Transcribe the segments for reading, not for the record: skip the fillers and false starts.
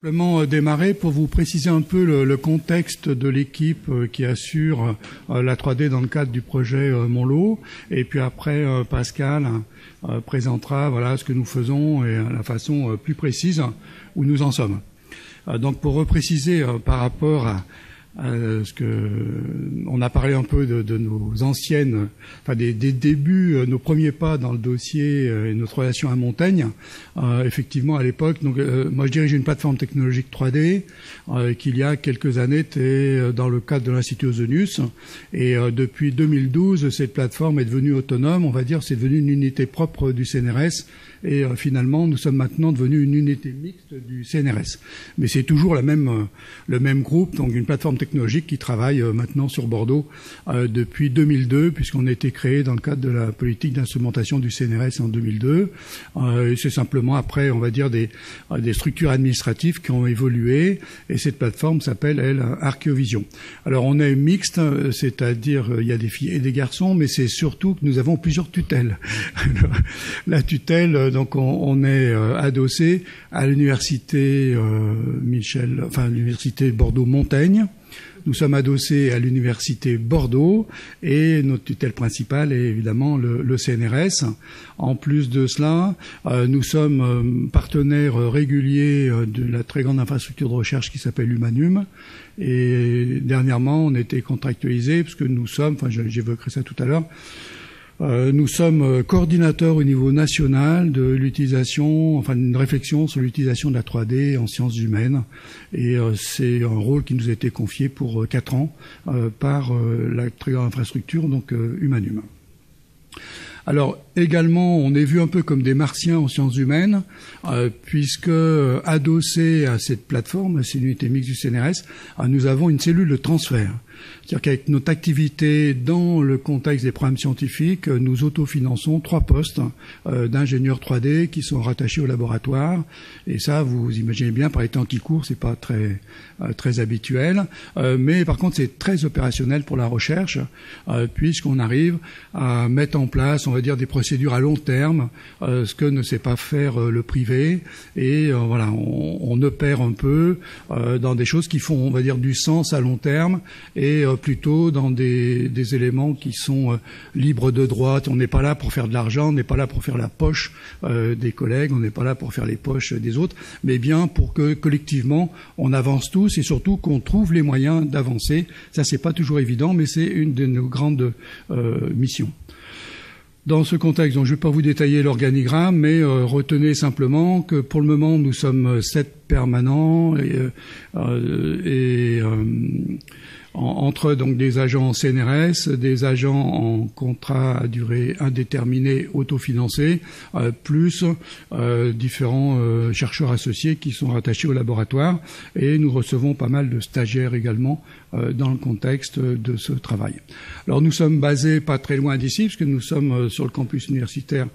Simplement démarrer pour vous préciser un peu le contexte de l'équipe qui assure la 3D dans le cadre du projet Monlot. Et puis après, Pascal présentera voilà ce que nous faisons et la façon plus précise où nous en sommes. Donc pour repréciser par rapport à ce que on a parlé un peu de nos anciennes, enfin des débuts, nos premiers pas dans le dossier et notre relation à Montaigne. Effectivement, à l'époque, donc moi je dirige une plateforme technologique 3D qui il y a quelques années était dans le cadre de l'Institut Ozonius, et depuis 2012, cette plateforme est devenue autonome. On va dire, c'est devenu une unité propre du CNRS. Et finalement, nous sommes maintenant devenus une unité mixte du CNRS. Mais c'est toujours le même groupe, donc une plateforme technologique qui travaille maintenant sur Bordeaux depuis 2002, puisqu'on a été créé dans le cadre de la politique d'instrumentation du CNRS en 2002. Et c'est simplement après, on va dire, des structures administratives qui ont évolué. Et cette plateforme s'appelle, elle, Archeovision. Alors on est mixte, c'est-à-dire il y a des filles et des garçons, mais c'est surtout que nous avons plusieurs tutelles. La tutelle, donc on est adossé à l'université l'université Bordeaux-Montaigne. Nous sommes adossés à l'université Bordeaux et notre tutelle principale est évidemment le CNRS. En plus de cela, nous sommes partenaires réguliers de la très grande infrastructure de recherche qui s'appelle Humanum. Et dernièrement, on a été contractualisés parce que nous sommes, j'évoquerai ça tout à l'heure, nous sommes coordinateurs au niveau national de l'utilisation, une réflexion sur l'utilisation de la 3D en sciences humaines. Et c'est un rôle qui nous a été confié pour 4 ans par la très grande infrastructure, donc Humanum. Alors également, on est vu un peu comme des martiens en sciences humaines, puisque adossé à cette plateforme, à cette unité mixte du CNRS, nous avons une cellule de transfert. C'est-à-dire qu'avec notre activité dans le contexte des programmes scientifiques, nous autofinançons 3 postes d'ingénieurs 3D qui sont rattachés au laboratoire. Et ça, vous imaginez bien, par les temps qui courent, c'est pas très habituel. Mais par contre, c'est très opérationnel pour la recherche, puisqu'on arrive à mettre en place, on va dire, des procédures à long terme, ce que ne sait pas faire le privé. Et voilà, on opère un peu dans des choses qui font, on va dire, du sens à long terme, et plutôt dans des éléments qui sont libres de droit. On n'est pas là pour faire de l'argent, on n'est pas là pour faire la poche des collègues, on n'est pas là pour faire les poches des autres, mais bien pour que collectivement on avance tous et surtout qu'on trouve les moyens d'avancer. Ça, c'est pas toujours évident, mais c'est une de nos grandes missions. Dans ce contexte, donc je ne vais pas vous détailler l'organigramme, mais retenez simplement que pour le moment, nous sommes 7 permanents entre donc des agents CNRS, des agents en contrat à durée indéterminée autofinancés, plus différents chercheurs associés qui sont rattachés au laboratoire, et nous recevons pas mal de stagiaires également dans le contexte de ce travail. Alors nous sommes basés pas très loin d'ici, puisque nous sommes sur le campus universitaire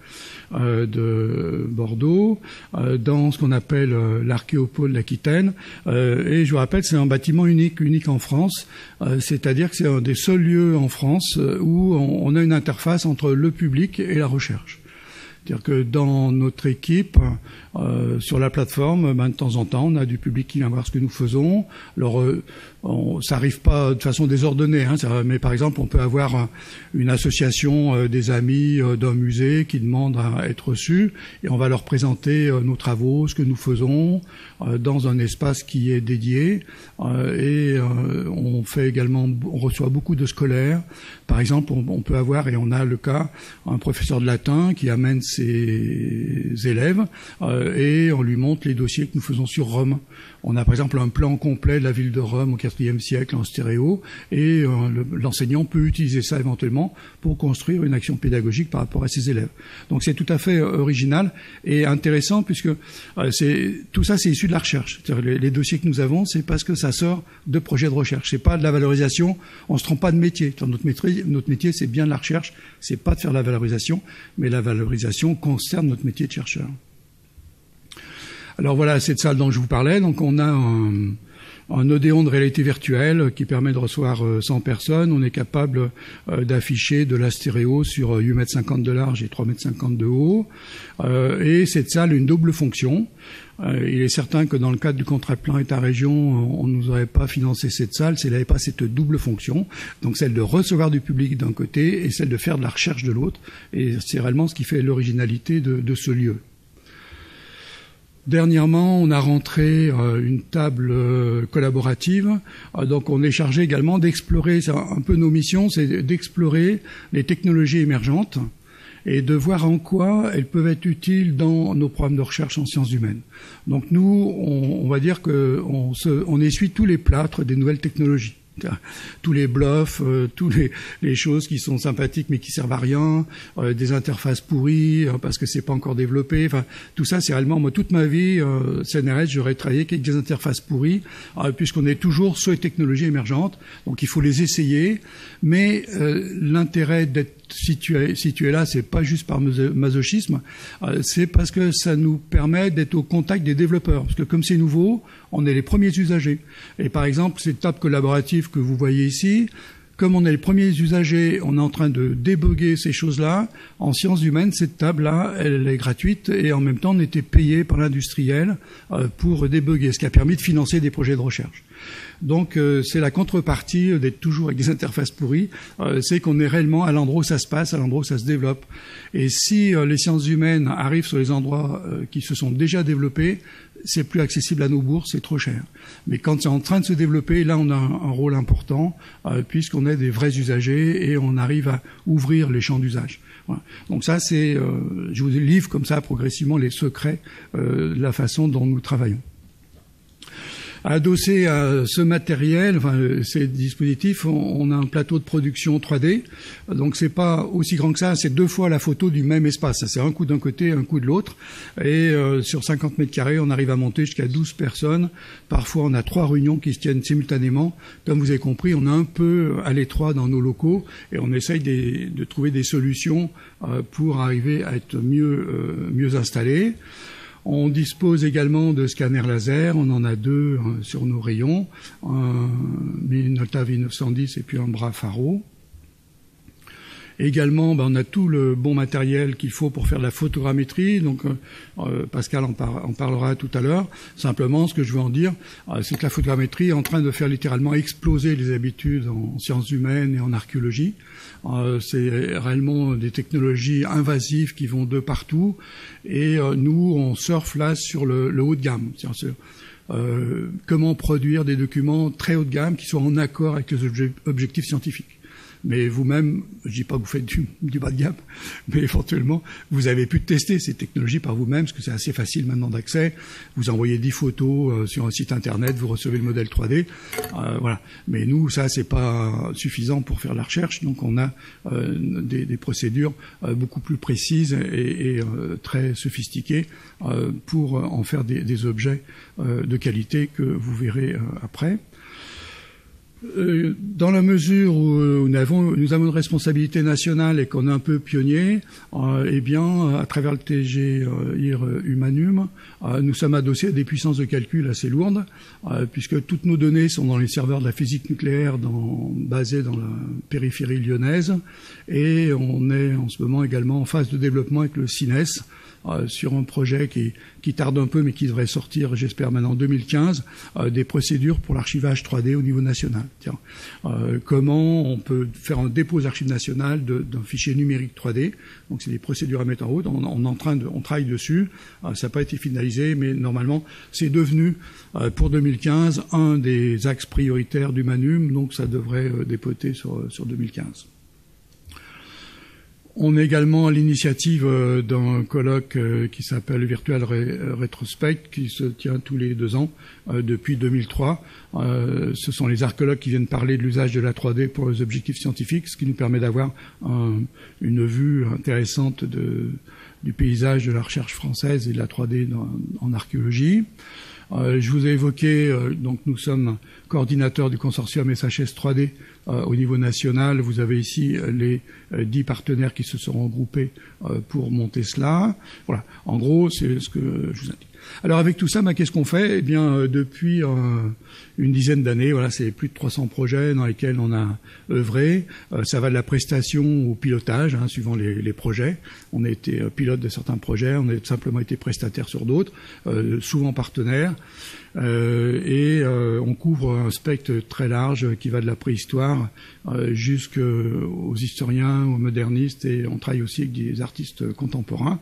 de Bordeaux, dans ce qu'on appelle l'archéopôle d'Aquitaine, et je vous rappelle, c'est un bâtiment unique en France, c'est-à-dire que c'est un des seuls lieux en France où on a une interface entre le public et la recherche. C'est-à-dire que dans notre équipe, sur la plateforme, de temps en temps, on a du public qui vient voir ce que nous faisons. Alors, ça arrive pas de façon désordonnée, mais par exemple, on peut avoir une association des amis d'un musée qui demande à être reçus, et on va leur présenter nos travaux, ce que nous faisons, dans un espace qui est dédié. Et on fait également, on reçoit beaucoup de scolaires. Par exemple, on peut avoir, et on a le cas, un professeur de latin qui amène ses élèves et on lui montre les dossiers que nous faisons sur Rome. On a par exemple un plan complet de la ville de Rome au IVe siècle en stéréo, et l'enseignant peut utiliser ça éventuellement pour construire une action pédagogique par rapport à ses élèves. Donc c'est tout à fait original et intéressant, puisque tout ça c'est issu de la recherche. Les dossiers que nous avons, c'est parce que ça sort de projets de recherche. C'est pas de la valorisation, on se trompe pas de métier. Notre métier c'est bien de la recherche, c'est pas de faire la valorisation, mais la valorisation concerne notre métier de chercheur. Alors voilà cette salle dont je vous parlais. Donc on a un Odéon de réalité virtuelle qui permet de recevoir 100 personnes. On est capable d'afficher de la stéréo sur 8,50 m de large et 3,50 m de haut. Et cette salle a une double fonction. Il est certain que dans le cadre du contrat de plan État-région, on ne nous aurait pas financé cette salle si elle n'avait pas cette double fonction, donc celle de recevoir du public d'un côté et celle de faire de la recherche de l'autre. Et c'est réellement ce qui fait l'originalité de ce lieu. Dernièrement, on a rentré une table collaborative. Donc on est chargé également d'explorer, c'est un peu nos missions, c'est d'explorer les technologies émergentes et de voir en quoi elles peuvent être utiles dans nos programmes de recherche en sciences humaines. Donc nous, on va dire qu'on essuie tous les plâtres des nouvelles technologies. Tous les bluffs, tous les choses qui sont sympathiques mais qui servent à rien, des interfaces pourries parce que c'est pas encore développé. Enfin, tout ça, c'est réellement, moi, toute ma vie, CNRS, j'aurais travaillé avec des interfaces pourries, puisqu'on est toujours sur les technologies émergentes. Donc, il faut les essayer. Mais l'intérêt d'être situé là, c'est pas juste par masochisme, c'est parce que ça nous permet d'être au contact des développeurs. Parce que comme c'est nouveau, on est les premiers usagers. Et par exemple, cette table collaborative que vous voyez ici, comme on est les premiers usagers, on est en train de débugger ces choses-là. En sciences humaines, cette table-là, elle est gratuite et en même temps, on était payé par l'industriel pour débugger, ce qui a permis de financer des projets de recherche. Donc c'est la contrepartie d'être toujours avec des interfaces pourries, c'est qu'on est réellement à l'endroit où ça se passe, à l'endroit où ça se développe. Et si les sciences humaines arrivent sur les endroits qui se sont déjà développés, c'est plus accessible à nos bourses, c'est trop cher. Mais quand c'est en train de se développer, là on a un rôle important puisqu'on est des vrais usagers et on arrive à ouvrir les champs d'usage. Voilà. Donc ça c'est, je vous livre comme ça progressivement les secrets de la façon dont nous travaillons. Adossé à ce matériel, enfin ces dispositifs, on a un plateau de production 3D. Donc c'est pas aussi grand que ça, c'est 2 fois la photo du même espace. C'est un coup d'un côté, un coup de l'autre. Et sur 50 mètres carrés, on arrive à monter jusqu'à 12 personnes. Parfois, on a 3 réunions qui se tiennent simultanément. Comme vous avez compris, on est un peu à l'étroit dans nos locaux et on essaye de trouver des solutions pour arriver à être mieux installés. On dispose également de scanners laser, on en a 2 sur nos rayons, un Minolta V910 et puis un Brafaro. Également, on a tout le bon matériel qu'il faut pour faire de la photogrammétrie. Donc, Pascal en parlera tout à l'heure. Simplement, ce que je veux en dire, c'est que la photogrammétrie est en train de faire littéralement exploser les habitudes en sciences humaines et en archéologie. C'est réellement des technologies invasives qui vont de partout. Et nous, on surfe là sur le haut de gamme. Comment produire des documents très haut de gamme qui soient en accord avec les objectifs scientifiques. Mais vous-même, je dis pas que vous faites du bas de gamme, mais éventuellement, vous avez pu tester ces technologies par vous-même, parce que c'est assez facile maintenant d'accès. Vous envoyez 10 photos sur un site internet, vous recevez le modèle 3D, voilà. Mais nous, ça, c'est pas suffisant pour faire la recherche, donc on a des procédures beaucoup plus précises et très sophistiquées pour en faire des objets de qualité que vous verrez après. Dans la mesure où nous avons une responsabilité nationale et qu'on est un peu pionnier, eh bien, à travers le TG-IR Humanum, nous sommes adossés à des puissances de calcul assez lourdes, puisque toutes nos données sont dans les serveurs de la physique nucléaire basés dans la périphérie lyonnaise, et on est en ce moment également en phase de développement avec le CINES, sur un projet qui tarde un peu mais qui devrait sortir, j'espère, maintenant en 2015, des procédures pour l'archivage 3D au niveau national. Comment on peut faire un dépôt aux archives nationales d'un fichier numérique 3D. Donc c'est des procédures à mettre en route. On travaille dessus. Ça n'a pas été finalisé, mais normalement c'est devenu pour 2015 un des axes prioritaires du Manum, donc ça devrait dépoter sur 2015. On est également à l'initiative d'un colloque qui s'appelle Virtual Retrospect, qui se tient tous les 2 ans depuis 2003. Ce sont les archéologues qui viennent parler de l'usage de la 3D pour les objectifs scientifiques, ce qui nous permet d'avoir une vue intéressante du paysage de la recherche française et de la 3D en archéologie. Je vous ai évoqué, donc nous sommes coordinateurs du consortium SHS 3D au niveau national. Vous avez ici les 10 partenaires qui se sont regroupés pour monter cela. Voilà. En gros, c'est ce que je vous indique. Alors avec tout ça, qu'est-ce qu'on fait? Eh bien, depuis une dizaine d'années, voilà, c'est plus de 300 projets dans lesquels on a œuvré. Ça va de la prestation au pilotage, hein, suivant les projets. On a été pilote de certains projets, on a simplement été prestataire sur d'autres, souvent partenaires. On couvre un spectre très large qui va de la préhistoire jusqu'aux historiens, aux modernistes, et on travaille aussi avec des artistes contemporains,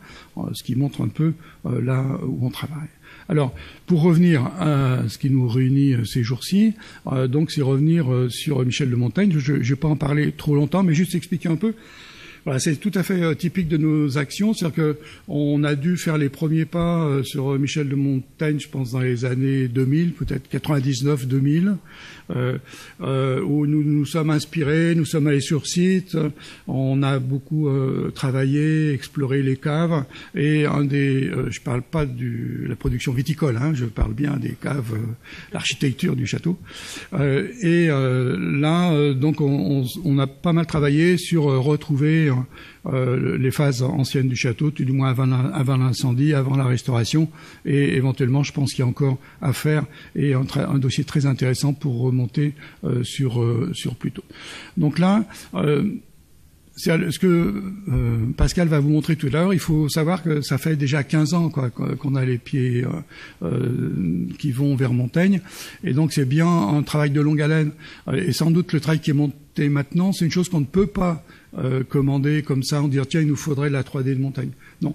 ce qui montre un peu là où on travaille. Alors, pour revenir à ce qui nous réunit ces jours-ci, donc c'est revenir sur Michel de Montaigne. Je ne vais pas en parler trop longtemps, mais juste expliquer un peu. Voilà, c'est tout à fait typique de nos actions, c'est-à-dire qu'on a dû faire les premiers pas sur Michel de Montaigne, je pense dans les années 2000, peut-être 99-2000, où nous nous sommes inspirés, nous sommes allés sur site, on a beaucoup travaillé, exploré les caves, et je parle pas de la production viticole, hein, je parle bien des caves, l'architecture du château. Donc on a pas mal travaillé sur retrouver les phases anciennes du château, tout du moins avant l'incendie, avant la restauration, et éventuellement, je pense qu'il y a encore à faire, et un dossier très intéressant pour remonter sur plus tôt. Donc là, c'est ce que Pascal va vous montrer tout à l'heure. Il faut savoir que ça fait déjà 15 ans qu'on a les pieds qui vont vers Montaigne, et donc c'est bien un travail de longue haleine. Et sans doute le travail qui est monté maintenant, c'est une chose qu'on ne peut pas commander comme ça, en dire tiens, il nous faudrait la 3D de Montaigne. Non.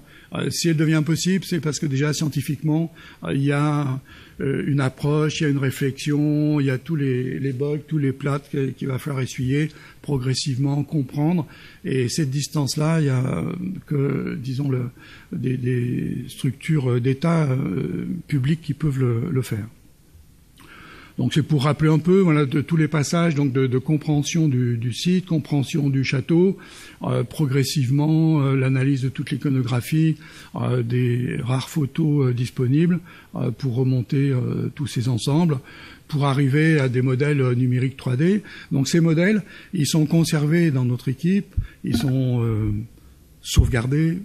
Si elle devient possible, c'est parce que déjà scientifiquement, il y a une approche, il y a une réflexion, il y a tous les bugs, tous les plats qu'il va falloir essuyer, progressivement comprendre. Et cette distance-là, il y a que, disons, des structures d'État publiques qui peuvent le faire. Donc c'est pour rappeler un peu, voilà, de tous les passages, donc de compréhension du site, compréhension du château, progressivement l'analyse de toute l'iconographie, des rares photos disponibles pour remonter tous ces ensembles, pour arriver à des modèles numériques 3D. Donc ces modèles, ils sont conservés dans notre équipe, ils sont sauvegardés,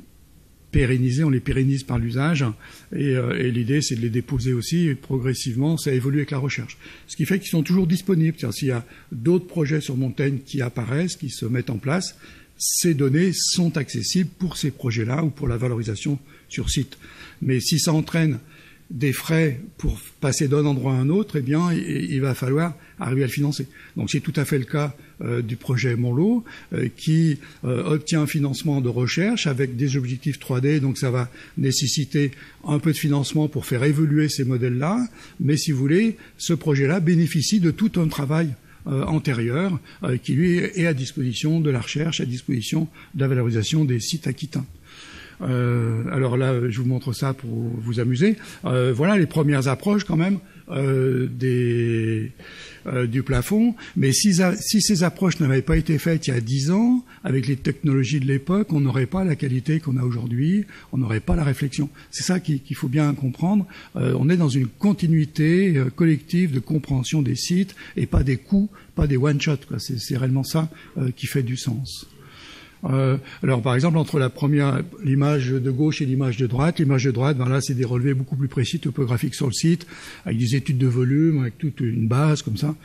pérennisés, on les pérennise par l'usage, et l'idée c'est de les déposer aussi, et progressivement ça évolue avec la recherche. Ce qui fait qu'ils sont toujours disponibles, c'est-à-dire s'il y a d'autres projets sur Montaigne qui apparaissent, qui se mettent en place, ces données sont accessibles pour ces projets-là ou pour la valorisation sur site. Mais si ça entraîne des frais pour passer d'un endroit à un autre, eh bien, il va falloir arriver à le financer. Donc c'est tout à fait le cas du projet Monlot, qui obtient un financement de recherche avec des objectifs 3D, donc ça va nécessiter un peu de financement pour faire évoluer ces modèles-là, mais si vous voulez, ce projet-là bénéficie de tout un travail antérieur qui, lui, est à disposition de la recherche, à disposition de la valorisation des sites aquitains. Alors là, je vous montre ça pour vous amuser. Voilà les premières approches quand même du plafond. Mais si ces approches n'avaient pas été faites il y a 10 ans, avec les technologies de l'époque, on n'aurait pas la qualité qu'on a aujourd'hui, on n'aurait pas la réflexion. C'est ça qu'il faut bien comprendre. On est dans une continuité collective de compréhension des sites et pas des coups, pas des one-shots. C'est réellement ça qui fait du sens. Alors par exemple entre l'image de gauche et l'image de droite, ben là c'est des relevés beaucoup plus précis topographiques sur le site, avec des études de volume, avec toute une base comme ça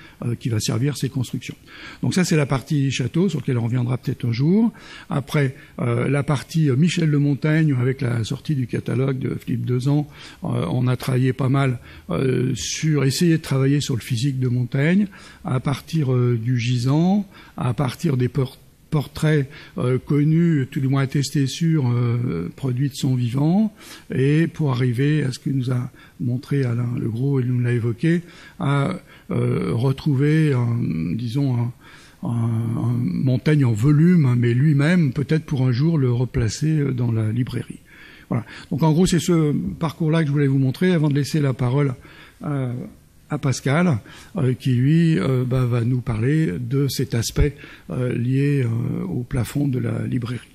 qui va servir ces constructions. Donc ça c'est la partie château sur laquelle on reviendra peut-être un jour. Après la partie Michel de Montaigne, avec la sortie du catalogue de Philippe Dezan, on a travaillé pas mal essayer de travailler sur le physique de Montaigne à partir du gisant, à partir des portraits connus, tout du moins attestés sur produits de son vivant, et pour arriver à ce que nous a montré Alain Legros, et nous l'a évoqué, à retrouver, disons, un Montaigne en volume, mais lui-même, peut-être pour un jour le replacer dans la librairie. Voilà. Donc en gros, c'est ce parcours-là que je voulais vous montrer, avant de laisser la parole à Pascal, qui lui va nous parler de cet aspect lié au plafond de la librairie.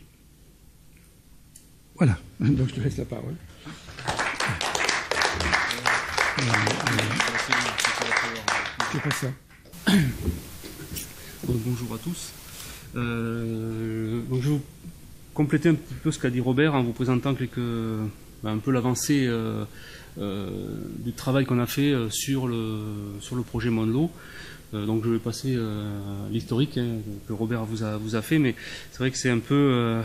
Voilà, donc je te laisse la parole. C'est pas ça. Donc, bonjour à tous. Donc je vais vous compléter un petit peu ce qu'a dit Robert en vous présentant un peu l'avancée du travail qu'on a fait sur le projet Monlo. Donc je vais passer l'historique que Robert vous a fait, mais c'est vrai que c'est un peu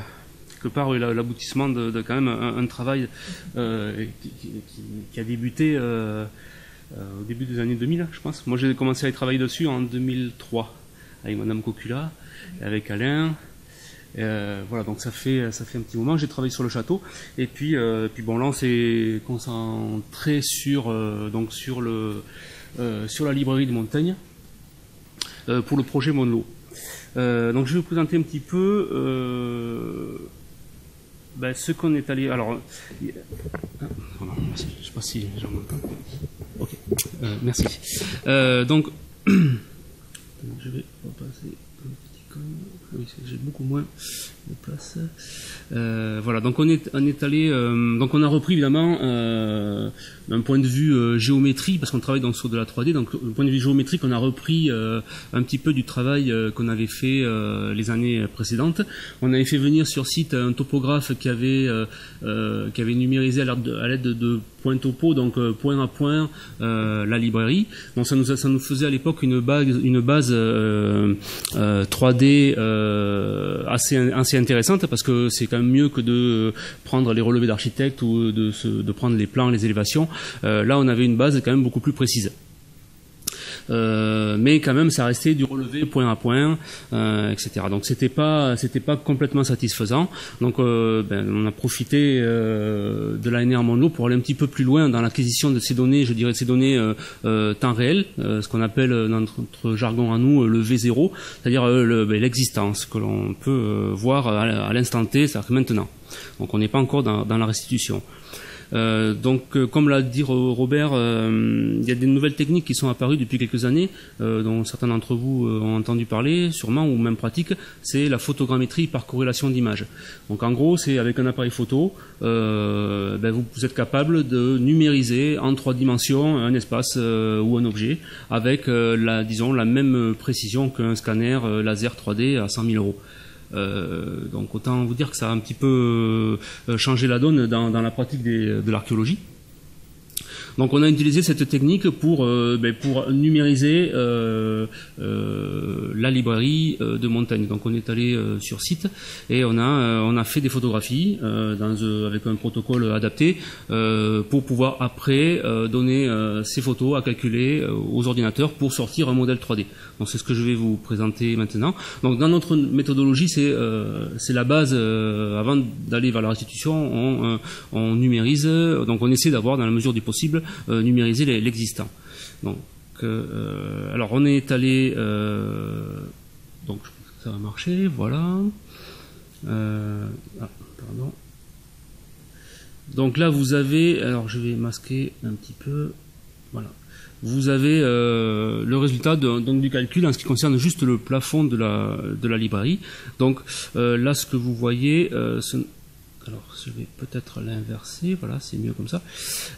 quelque part l'aboutissement de quand même un travail qui a débuté au début des années 2000, je pense. Moi j'ai commencé à y travailler dessus en 2003 avec Madame Cocula, avec Alain. Voilà, donc ça fait un petit moment. J'ai travaillé sur le château, et puis bon, là on s'est concentré sur la librairie de Montaigne pour le projet Monlo. Donc je vais vous présenter un petit peu ce qu'on est allé. Alors, voilà, je ne sais pas si j'en entends. Ok, merci. Donc, je vais repasser un petit com. Oui, j'ai beaucoup moins de place. Voilà, donc on est allé, donc on a repris évidemment d'un point de vue géométrie, parce qu'on travaille donc sur de la 3D, donc d'un point de vue géométrique, on a repris un petit peu du travail qu'on avait fait les années précédentes. On avait fait venir sur site un topographe qui avait numérisé à l'aide de point topo, donc point à point la librairie. Donc ça nous faisait à l'époque une base 3D assez intéressante, parce que c'est quand même mieux que de prendre les relevés d'architectes ou de prendre les plans, les élévations. Là on avait une base quand même beaucoup plus précise. Mais quand même ça restait du relevé point à point, etc. Donc c'était pas complètement satisfaisant. Donc on a profité de l'ANR Monlo pour aller un petit peu plus loin dans l'acquisition de ces données, je dirais ces données temps réel, ce qu'on appelle dans notre jargon à nous le V0, c'est-à-dire l'existence que l'on peut voir à l'instant T, c'est-à-dire que maintenant. Donc on n'est pas encore dans la restitution. Comme l'a dit Robert, il y a des nouvelles techniques qui sont apparues depuis quelques années, dont certains d'entre vous ont entendu parler, sûrement, ou même pratique, c'est la photogrammétrie par corrélation d'images. Donc en gros, c'est avec un appareil photo, vous êtes capable de numériser en 3 dimensions un espace ou un objet, avec la même précision qu'un scanner laser 3D à 100 000 €. Donc autant vous dire que ça a un petit peu changé la donne dans la pratique de l'archéologie. Donc on a utilisé cette technique pour numériser la librairie de Montaigne. Donc on est allé sur site et on a fait des photographies avec un protocole adapté pour pouvoir après donner ces photos à calculer aux ordinateurs pour sortir un modèle 3D. Donc c'est ce que je vais vous présenter maintenant. Donc dans notre méthodologie, c'est la base. Avant d'aller vers la restitution, on numérise. Donc on essaie d'avoir, dans la mesure du possible, numériser l'existant. Donc, alors on est allé, donc je pense que ça va marcher, voilà. Pardon. Donc là vous avez, alors je vais masquer un petit peu, voilà. Vous avez le résultat du calcul en ce qui concerne juste le plafond de la librairie. Donc là ce que vous voyez, alors je vais peut-être l'inverser, voilà, c'est mieux comme ça.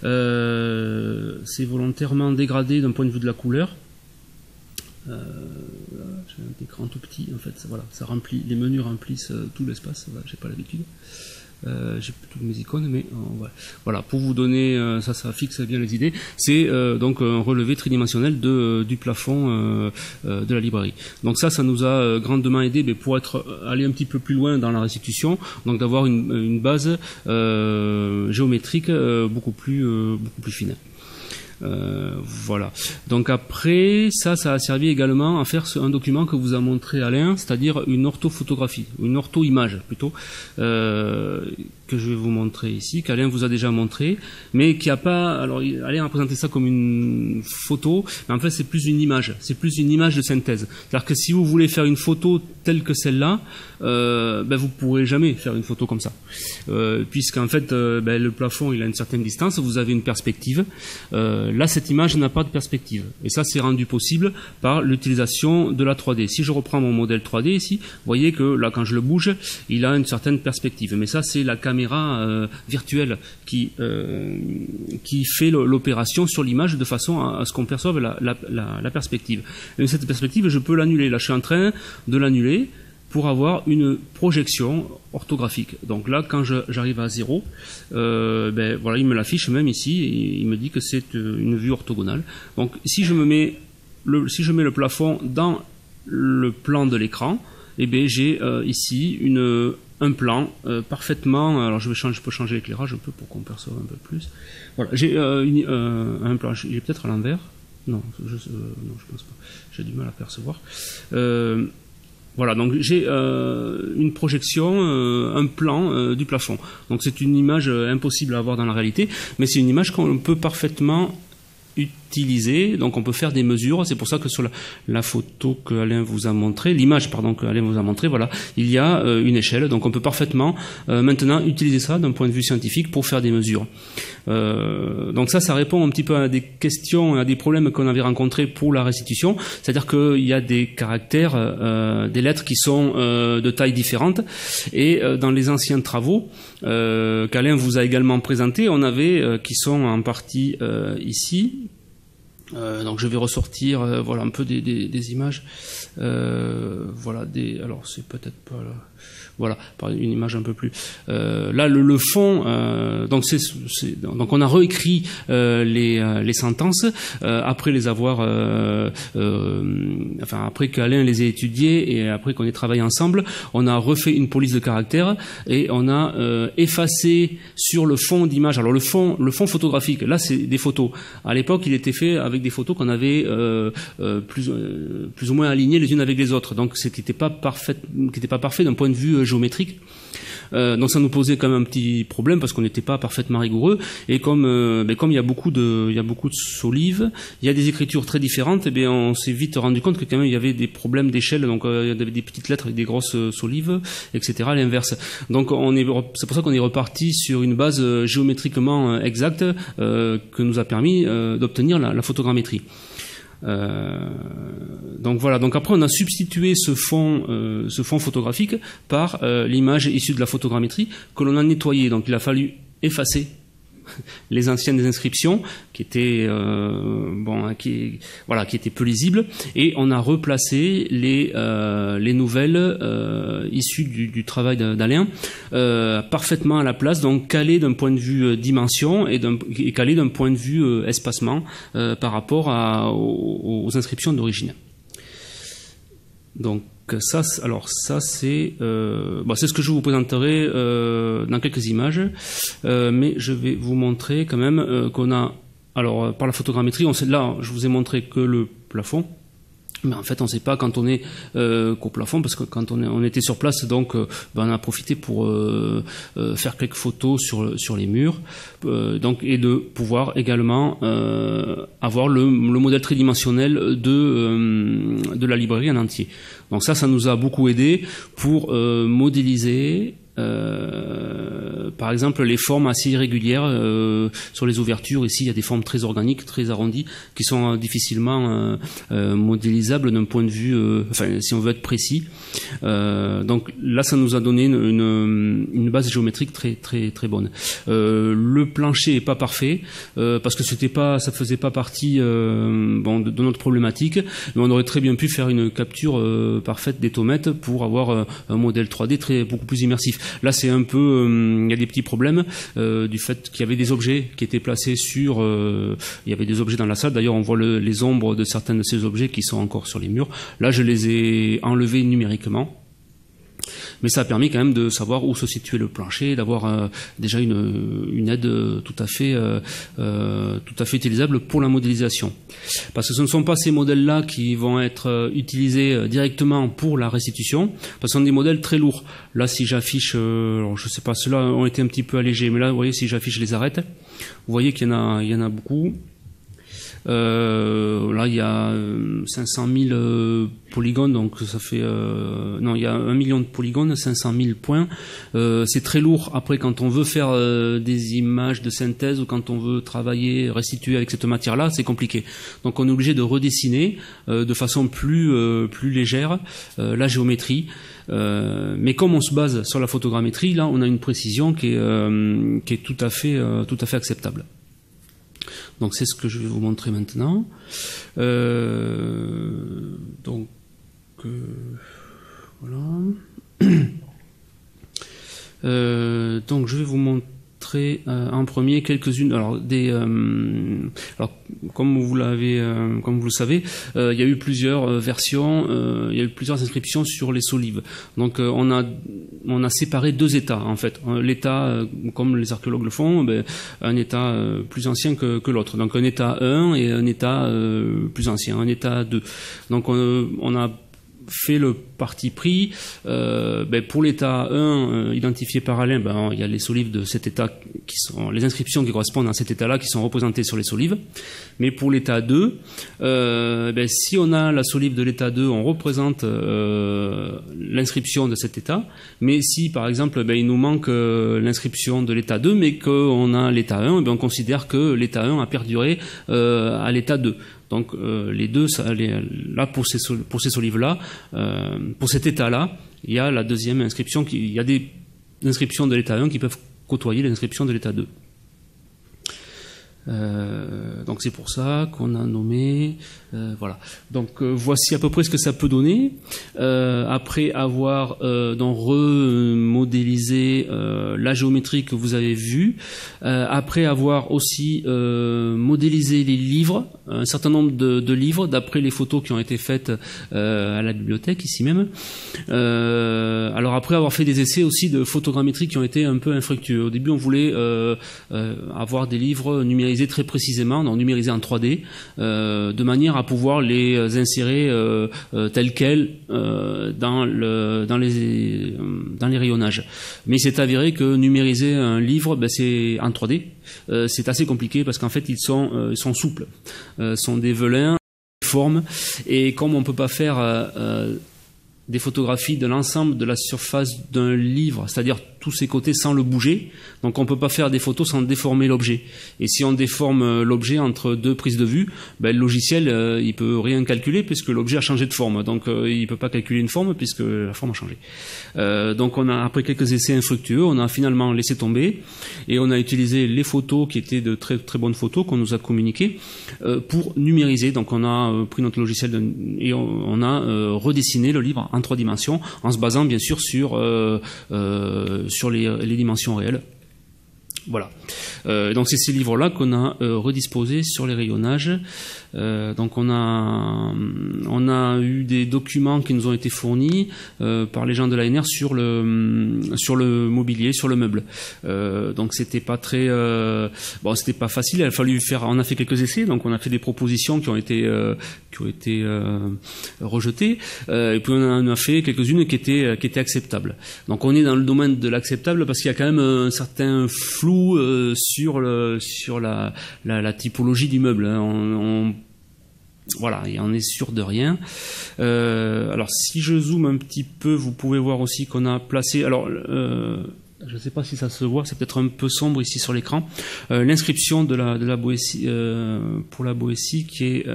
C'est volontairement dégradé d'un point de vue de la couleur. J'ai un écran tout petit, en fait, voilà, ça remplit, les menus remplissent tout l'espace, voilà, j'ai pas l'habitude. J'ai toutes mes icônes, mais voilà, pour vous donner, ça fixe bien les idées. C'est donc un relevé tridimensionnel du plafond de la librairie. Donc ça nous a grandement aidé pour aller un petit peu plus loin dans la restitution, donc d'avoir une base géométrique beaucoup plus fine. Voilà. Donc après, ça a servi également à faire un document que vous a montré Alain, c'est-à-dire une orthophotographie, une ortho-image plutôt, que je vais vous montrer ici, qu'Alain vous a déjà montré, mais qui a pas. Alors Alain a présenté ça comme une photo, mais en fait c'est plus une image, de synthèse. C'est-à-dire que si vous voulez faire une photo telle que celle-là, vous pourrez jamais faire une photo comme ça, puisqu'en fait le plafond il a une certaine distance, vous avez une perspective. Là, cette image n'a pas de perspective. Et ça, c'est rendu possible par l'utilisation de la 3D. Si je reprends mon modèle 3D ici, vous voyez que là, quand je le bouge, il a une certaine perspective. Mais ça, c'est la caméra virtuelle qui fait l'opération sur l'image de façon à ce qu'on perçoive la perspective. Et cette perspective, je peux l'annuler. Là, je suis en train de l'annuler pour avoir une projection orthographique. Donc là, quand j'arrive à 0, ben voilà, il me l'affiche même ici, et il me dit que c'est une vue orthogonale. Donc si je mets le plafond dans le plan de l'écran, eh bien j'ai ici un plan parfaitement. Alors je peux changer l'éclairage un peu pour qu'on perçoive un peu plus. Voilà, j'ai un plan. J'ai peut-être à l'envers. Non, non, je pense pas. J'ai du mal à percevoir. Voilà, donc j'ai une projection, un plan du plafond. Donc c'est une image impossible à avoir dans la réalité, mais c'est une image qu'on peut parfaitement utiliser. Donc on peut faire des mesures. C'est pour ça que sur la photo que Alain vous a montré, l'image pardon que Alain vous a montré, voilà, il y a une échelle. Donc on peut parfaitement maintenant utiliser ça d'un point de vue scientifique pour faire des mesures. Donc ça répond un petit peu à des questions, à des problèmes qu'on avait rencontrés pour la restitution. C'est-à-dire qu'il y a des caractères, des lettres qui sont de tailles différentes. Et dans les anciens travaux qu'Alain vous a également présentés, on avait qui sont en partie ici. Donc je vais ressortir voilà un peu des images. Voilà alors c'est peut-être pas là. Voilà, une image un peu plus. Là, le fond. Donc donc on a réécrit les sentences après les avoir, après qu'Alain les ait étudiées et après qu'on ait travaillé ensemble, on a refait une police de caractères et on a effacé sur le fond d'image. Alors le fond photographique, là c'est des photos. À l'époque, il était fait avec des photos qu'on avait plus ou moins alignées les unes avec les autres. Donc ce qui n'était pas parfait d'un point de vue géométrique. Donc ça nous posait quand même un petit problème parce qu'on n'était pas parfaitement rigoureux. Et comme il y a beaucoup de solives, il y a des écritures très différentes. Et bien on s'est vite rendu compte que quand même il y avait des problèmes d'échelle. Donc il y avait des petites lettres avec des grosses solives, etc. À l'inverse. Donc c'est pour ça qu'on est reparti sur une base géométriquement exacte que nous a permis d'obtenir la photogrammétrie. Donc voilà. Donc après on a substitué ce fond photographique par l'image issue de la photogrammétrie que l'on a nettoyée. Donc il a fallu effacer les anciennes inscriptions qui étaient qui étaient peu lisibles, et on a replacé les nouvelles issues du travail d'Alain parfaitement à la place, donc calées d'un point de vue dimension et calées d'un point de vue espacement par rapport aux inscriptions d'origine. Donc ça c'est ce que je vous présenterai dans quelques images, mais je vais vous montrer quand même qu'on a, alors par la photogrammétrie, là je vous ai montré que le plafond, mais en fait on ne sait pas quand on est qu'au plafond, parce que quand on était sur place, donc on a profité pour faire quelques photos sur les murs, et de pouvoir également avoir le modèle tridimensionnel de la librairie en entier. Donc ça nous a beaucoup aidé pour modéliser par exemple les formes assez irrégulières sur les ouvertures. Ici il y a des formes très organiques, très arrondies, qui sont difficilement modélisables d'un point de vue si on veut être précis. Donc là ça nous a donné une base géométrique très très très bonne. Le plancher est pas parfait parce que ça faisait pas partie de notre problématique, mais on aurait très bien pu faire une capture parfaite des tomettes pour avoir un modèle 3D beaucoup plus immersif. Là c'est un peu il y a des petits problèmes du fait qu'il y avait des objets qui étaient placés il y avait des objets dans la salle. D'ailleurs on voit les ombres de certains de ces objets qui sont encore sur les murs. Là je les ai enlevés numériquement, mais ça a permis quand même de savoir où se situait le plancher, d'avoir déjà une aide tout à fait utilisable pour la modélisation. Parce que ce ne sont pas ces modèles-là qui vont être utilisés directement pour la restitution, parce que ce sont des modèles très lourds. Là, si j'affiche, alors je sais pas, ceux-là ont été un petit peu allégés, mais là, vous voyez, si j'affiche les arêtes, vous voyez qu'il y en a beaucoup. Là il y a 500 000 polygones, donc ça fait il y a 1 million de polygones, 500 000 points. C'est très lourd après quand on veut faire des images de synthèse, ou quand on veut restituer avec cette matière là, c'est compliqué. Donc on est obligé de redessiner de façon plus légère la géométrie. Mais comme on se base sur la photogrammétrie, là on a une précision qui est tout à fait acceptable. Donc c'est ce que je vais vous montrer maintenant. Voilà. Donc je vais vous montrer en premier quelques-unes. Alors comme vous le savez, il y a eu plusieurs versions, il y a eu plusieurs inscriptions sur les solives. Donc on a séparé deux états en fait. L'état, comme les archéologues le font, un état plus ancien que l'autre. Donc un état 1 et un état plus ancien, un état 2. Donc on a fait le parti pris. Pour l'état 1 identifié par Alain, il y a les solives de cet état qui sont les inscriptions qui correspondent à cet état-là qui sont représentées sur les solives. Mais pour l'état 2, si on a la solive de l'état 2, on représente l'inscription de cet état. Mais si par exemple il nous manque l'inscription de l'état 2, mais qu'on a l'état 1, on considère que l'état 1 a perduré à l'état 2. Donc les deux, là pour ces solives-là, pour cet état-là, il y a la deuxième inscription, il y a des inscriptions de l'état 1 qui peuvent côtoyer l'inscription de l'état 2. Donc c'est pour ça qu'on a nommé, voilà. Donc voici à peu près ce que ça peut donner après avoir donc remodélisé la géométrie que vous avez vue, après avoir aussi modélisé les livres, un certain nombre de livres d'après les photos qui ont été faites à la bibliothèque ici même. Alors après avoir fait des essais aussi de photogrammétrie qui ont été un peu infructueux. Au début on voulait avoir des livres numérisés très précisément, donc numérisés en 3D, de manière à pouvoir les insérer tels quels dans les rayonnages. Mais il s'est avéré que numériser un livre, c'est en 3D, c'est assez compliqué parce qu'en fait ils sont souples, sont des velins, des formes, et comme on peut pas faire des photographies de l'ensemble de la surface d'un livre, c'est-à-dire tous ses côtés sans le bouger, donc on peut pas faire des photos sans déformer l'objet. Et si on déforme l'objet entre deux prises de vue, le logiciel il peut rien calculer puisque l'objet a changé de forme, donc il peut pas calculer une forme puisque la forme a changé. Donc on a, après quelques essais infructueux, on a finalement laissé tomber et on a utilisé les photos qui étaient de très très bonnes photos qu'on nous a communiquées pour numériser. Donc on a pris notre logiciel et on a redessiné le livre en 3 dimensions en se basant bien sûr sur les dimensions réelles. Voilà. Donc c'est ces livres-là qu'on a redisposés sur les rayonnages. Donc on a eu des documents qui nous ont été fournis par les gens de l'ANR sur le mobilier, sur le meuble. Donc c'était pas très c'était pas facile. Il a fallu on a fait quelques essais, donc on a fait des propositions qui ont été rejetées. Et puis on en a fait quelques-unes qui étaient acceptables. Donc on est dans le domaine de l'acceptable parce qu'il y a quand même un certain flou sur la typologie du meuble. Voilà, et on est sûr de rien. Alors si je zoome un petit peu, vous pouvez voir aussi qu'on a placé. Alors je ne sais pas si ça se voit, c'est peut-être un peu sombre ici sur l'écran. L'inscription de la Boétie pour la Boétie qui est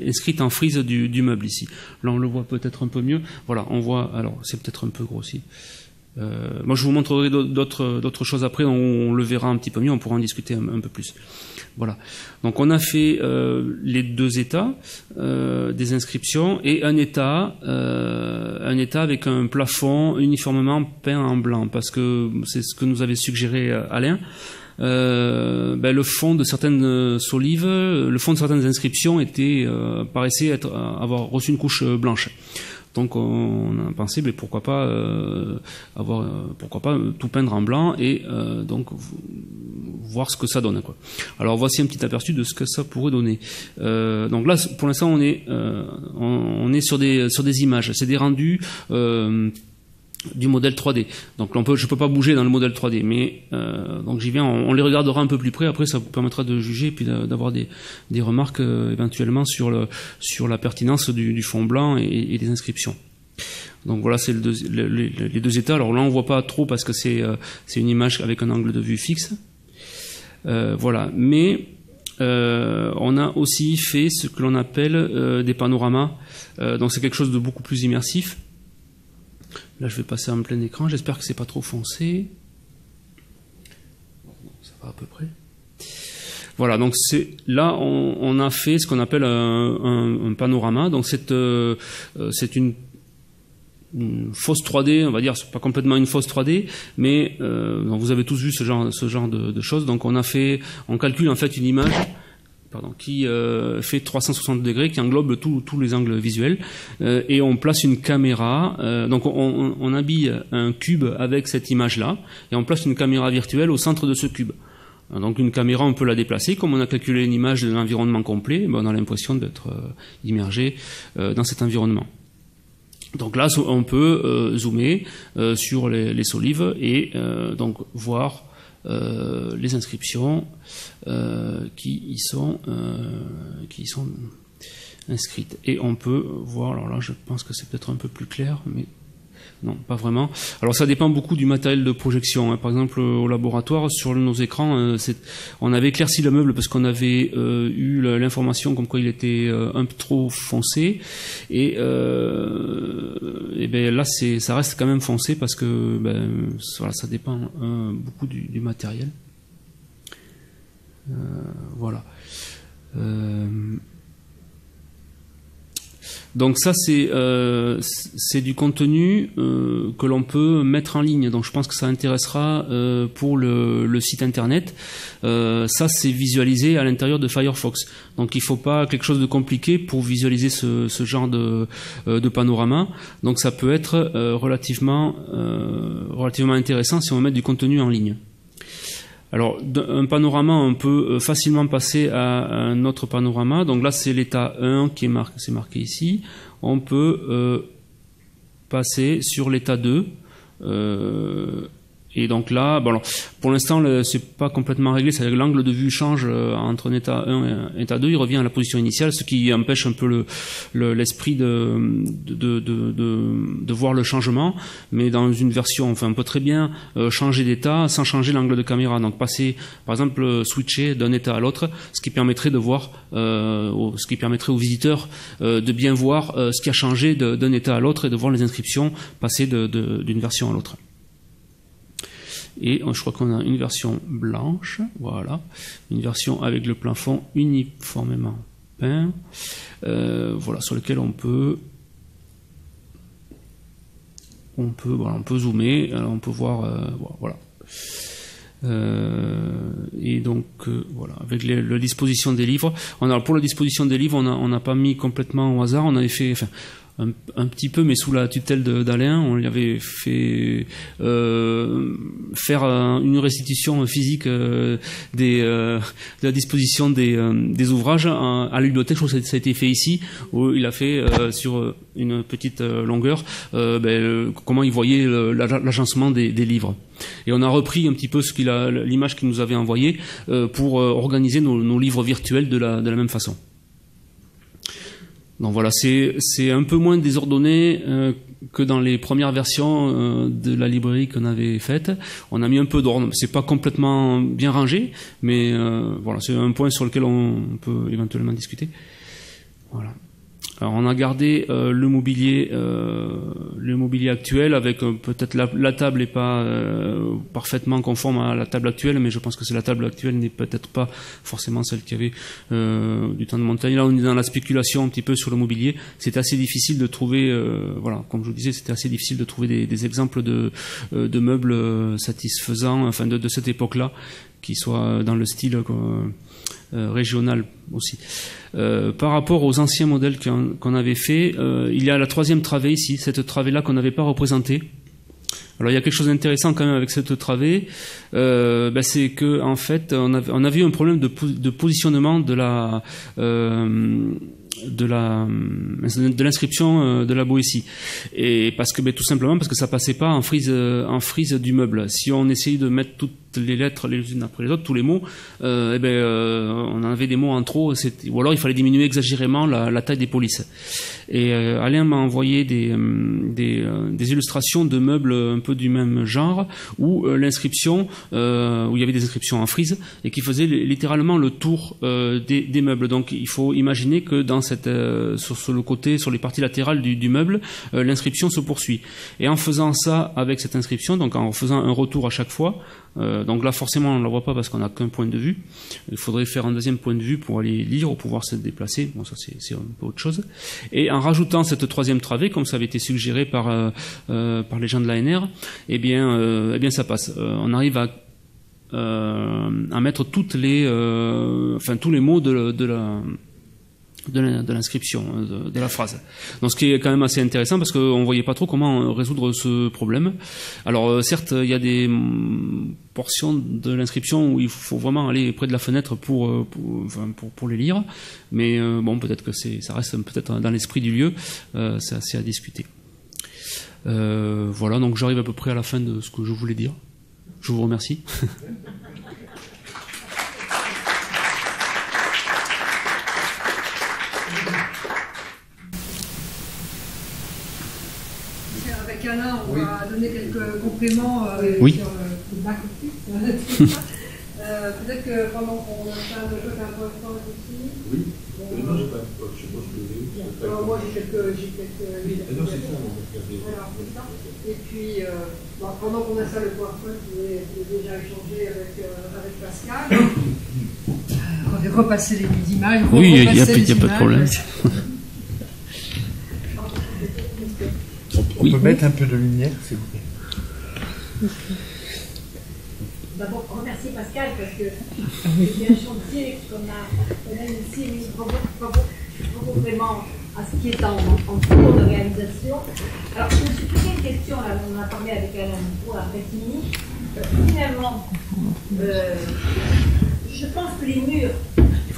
inscrite en frise du meuble ici. Là on le voit peut-être un peu mieux. Voilà, on voit. Alors c'est peut-être un peu grossi. Moi je vous montrerai d'autres choses après, on le verra un petit peu mieux, on pourra en discuter un peu plus. Voilà. Donc on a fait les 2 états des inscriptions et un état avec un plafond uniformément peint en blanc, parce que c'est ce que nous avait suggéré Alain. Le fond de certaines solives, le fond de certaines inscriptions paraissait avoir reçu une couche blanche. Donc on a pensé, pourquoi pas tout peindre en blanc et donc voir ce que ça donne, quoi. Alors voici un petit aperçu de ce que ça pourrait donner. Donc là, pour l'instant, on est sur des images, c'est des rendus du modèle 3D. Donc je peux pas bouger dans le modèle 3D, mais donc j'y viens, on les regardera un peu plus près. Après, ça vous permettra de juger et puis d'avoir des remarques éventuellement sur la pertinence du fond blanc et des inscriptions. Donc voilà, c'est les 2 états. Alors là, on voit pas trop parce que c'est une image avec un angle de vue fixe. Voilà, mais on a aussi fait ce que l'on appelle des panoramas. Donc c'est quelque chose de beaucoup plus immersif. Là, je vais passer en plein écran. J'espère que c'est pas trop foncé. Ça va à peu près. Voilà, donc là, on a fait ce qu'on appelle un panorama. Donc c'est une fausse 3D, on va dire, c'est pas complètement une fausse 3D, mais vous avez tous vu ce genre de choses. Donc on calcule en fait une image qui fait 360 degrés, qui englobe tous les angles visuels, et on place une caméra. Donc on habille un cube avec cette image-là, et on place une caméra virtuelle au centre de ce cube. Donc une caméra, on peut la déplacer. Comme on a calculé une image de l'environnement complet, on a l'impression d'être immergé dans cet environnement. Donc là, on peut zoomer sur les solives et donc voir les inscriptions qui y sont inscrites. Et on peut voir, alors là je pense que c'est peut-être un peu plus clair, mais non, pas vraiment. Alors ça dépend beaucoup du matériel de projection. Par exemple, au laboratoire, sur nos écrans, on avait éclairci le meuble parce qu'on avait eu l'information comme quoi il était un peu trop foncé. Et ben là, ça reste quand même foncé parce que voilà, ça dépend beaucoup du matériel. Voilà. Donc ça c'est du contenu que l'on peut mettre en ligne. Donc je pense que ça intéressera pour le site internet. Ça c'est visualisé à l'intérieur de Firefox. Donc il faut pas quelque chose de compliqué pour visualiser ce genre de panorama. Donc ça peut être relativement intéressant si on met du contenu en ligne. Alors, un panorama, on peut facilement passer à un autre panorama. Donc là, c'est l'état 1 qui c'est marqué ici. On peut passer sur l'état 2. Et donc là, alors, pour l'instant, c'est pas complètement réglé. C'est-à-dire que l'angle de vue change entre un état 1 et un état 2. Il revient à la position initiale, ce qui empêche un peu l'esprit de voir le changement. Mais dans une version, enfin, on peut très bien changer d'état sans changer l'angle de caméra. Donc passer, par exemple, switcher d'un état à l'autre, ce qui permettrait de voir, ce qui permettrait aux visiteurs de bien voir ce qui a changé d'un état à l'autre et de voir les inscriptions passer d'une version à l'autre. Et je crois qu'on a une version blanche, voilà, une version avec le plafond uniformément peint, voilà, sur lequel on peut zoomer, on peut voir, voilà. Et donc voilà, avec la disposition des livres. Pour la disposition des livres, on n'a pas mis complètement au hasard, on avait fait, un petit peu, mais sous la tutelle d'Alain, on lui avait fait faire une restitution physique de la disposition des ouvrages à la bibliothèque. Je trouve que ça a été fait ici, où il a fait sur une petite longueur comment il voyait l'agencement des livres. Et on a repris un petit peu l'image qu'il nous avait envoyée pour organiser nos livres virtuels de la même façon. Donc voilà, c'est un peu moins désordonné que dans les premières versions de la librairie qu'on avait faite. On a mis un peu d'ordre. C'est pas complètement bien rangé, mais voilà, c'est un point sur lequel on peut éventuellement discuter. Voilà. Alors on a gardé le mobilier actuel avec peut-être la table n'est pas parfaitement conforme à la table actuelle, mais je pense que la table actuelle n'est peut-être pas forcément celle qu'il y avait du temps de montagne. Là on est dans la spéculation un petit peu sur le mobilier. C'est assez difficile de trouver, voilà, comme je vous disais, c'était assez difficile de trouver des exemples de meubles satisfaisants, enfin de cette époque-là, qui soient dans le style régional aussi. Par rapport aux anciens modèles qu'on avait fait, il y a la troisième travée ici, cette travée-là qu'on n'avait pas représentée. Alors il y a quelque chose d'intéressant quand même avec cette travée, c'est que en fait on avait eu un problème de positionnement de l'inscription de la Boétie, et parce que tout simplement parce que ça passait pas en frise du meuble. Si on essayait de mettre toutes les lettres les unes après les autres, tous les mots, on avait des mots en trop, ou alors il fallait diminuer exagérément la taille des polices. Et Alain m'a envoyé des illustrations de meubles un peu du même genre, où l'inscription, où il y avait des inscriptions en frise et qui faisaient littéralement le tour des meubles. Donc il faut imaginer que dans sur le côté, sur les parties latérales du meuble, l'inscription se poursuit. Et en faisant ça avec cette inscription, donc en faisant un retour à chaque fois, donc là forcément on ne la voit pas parce qu'on n'a qu'un point de vue. Il faudrait faire un deuxième point de vue pour aller lire ou pouvoir se déplacer. Bon, ça c'est un peu autre chose. Et en rajoutant cette troisième travée, comme ça avait été suggéré par les gens de l'ANR, eh bien ça passe. On arrive à mettre tous les mots de l'inscription, de la phrase. Donc ce qui est quand même assez intéressant parce qu'on voyait pas trop comment résoudre ce problème. Alors certes, il y a des portions de l'inscription où il faut vraiment aller près de la fenêtre pour les lire, mais bon, peut-être que ça reste peut-être dans l'esprit du lieu, c'est assez à discuter. Voilà, donc j'arrive à peu près à la fin de ce que je voulais dire. Je vous remercie. Avec Alain, on va donner quelques compléments sur le back-office. Peut-être que pendant qu'on est en train de jouer un PowerPoint aussi. Oui. Non, j'ai pas. Je sais pas ce que j'ai. Moi, j'ai quelques. Et puis, pendant qu'on a ça, le PowerPoint, j'ai déjà échangé avec Pascal. Repasser les images. Oui, il n'y a pas de problème. On peut mettre un peu de lumière, s'il vous plaît. D'abord, remercier Pascal parce que c'est un chantier qu'on a ici mis vraiment à ce qui est en cours de réalisation. Alors, je me suis posé une question, là, on en a parlé avec Alain pour la Bretigny. Finalement, je pense que les murs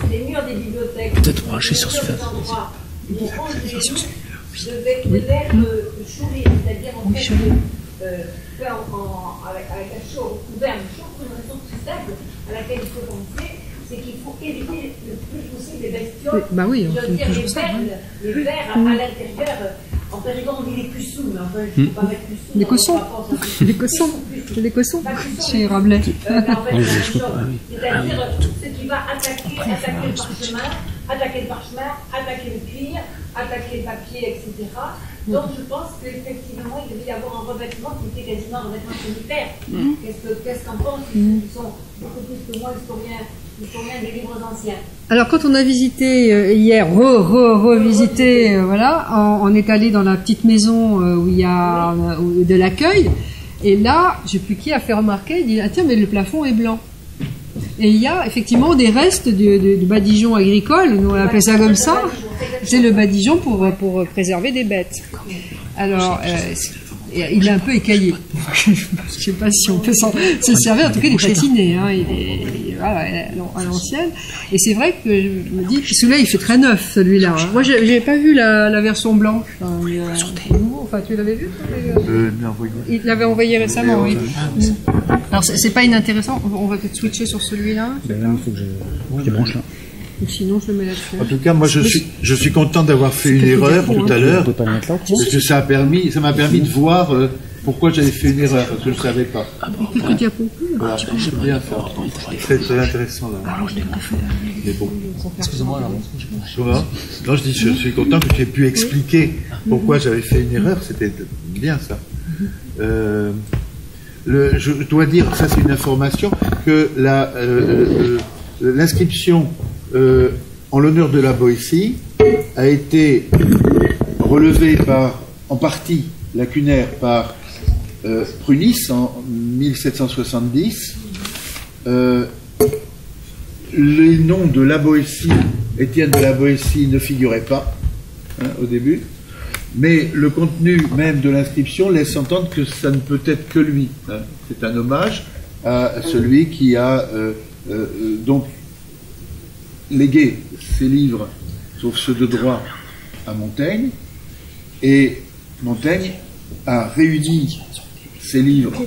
des bibliothèques, peut-être brancher sur ce fait. Devait être chouré, c'est-à-dire en fait fait avec un chaud recouvert, mais chaud pour une raison très simple à laquelle il faut penser, c'est qu'il faut éviter le plus possible les bestioles. Bah oui, je veux dire, les verres à l'intérieur. En Périgord, on dit les cuissons, mais enfin, je ne peux pas mettre cuissons. Les cossons. Les cossons. Chez Rabelais. C'est-à-dire ce qui va attaquer le parchemin, attaquer le cuir, attaquer le papier, etc. Donc je pense qu'effectivement, il devait y avoir un revêtement qui était quasiment un revêtement sanitaire. Qu'est-ce qu'en pensent ceux qui sont beaucoup plus que moi historiens des livres anciens? Alors quand on a visité hier, revisité, voilà, on est allé dans la petite maison où il y a de l'accueil, et là, je sais plus qui a fait remarquer, il dit ah tiens mais le plafond est blanc. Et il y a effectivement des restes du badigeon agricole, nous on appelle ça comme ça. C'est le badigeon pour préserver des bêtes. Alors, il est un peu écaillé. Je ne sais pas si on peut s'en servir. En tout cas, il est patiné. Hein. Il est voilà, à l'ancienne. Et c'est vrai que je me dis, puis celui-là, il fait très neuf, celui-là. Hein. Moi, je n'avais pas vu la version blanche. Enfin, tu l'avais vu il l'avait envoyé récemment, oui. Alors, c'est pas inintéressant. On va peut-être switcher sur celui-là. Ben là, il faut que je branche là. Ou sinon, je le mets là-dessus. En tout cas, moi, je suis content d'avoir fait une erreur tout à l'heure, parce que ça m'a permis de voir pourquoi j'avais fait une erreur, parce que je ne savais pas. Quelques diapos. Voilà, c'est bien ça. C'est très intéressant là. Mais bon. Excusez-moi, alors. Comment ? Non, je suis content que tu aies pu expliquer pourquoi j'avais fait une erreur. C'était bien ça. Je dois dire, ça c'est une information, que l'inscription en l'honneur de la Boétie a été relevée en partie lacunaire par Prunis en 1770. Les noms de la Boétie, Étienne de la Boétie, ne figuraient pas au début, mais le contenu même de l'inscription laisse entendre que ça ne peut être que lui. C'est un hommage à celui qui a donc légué ses livres, sauf ceux de droit, à Montaigne, et Montaigne a réuni ses livres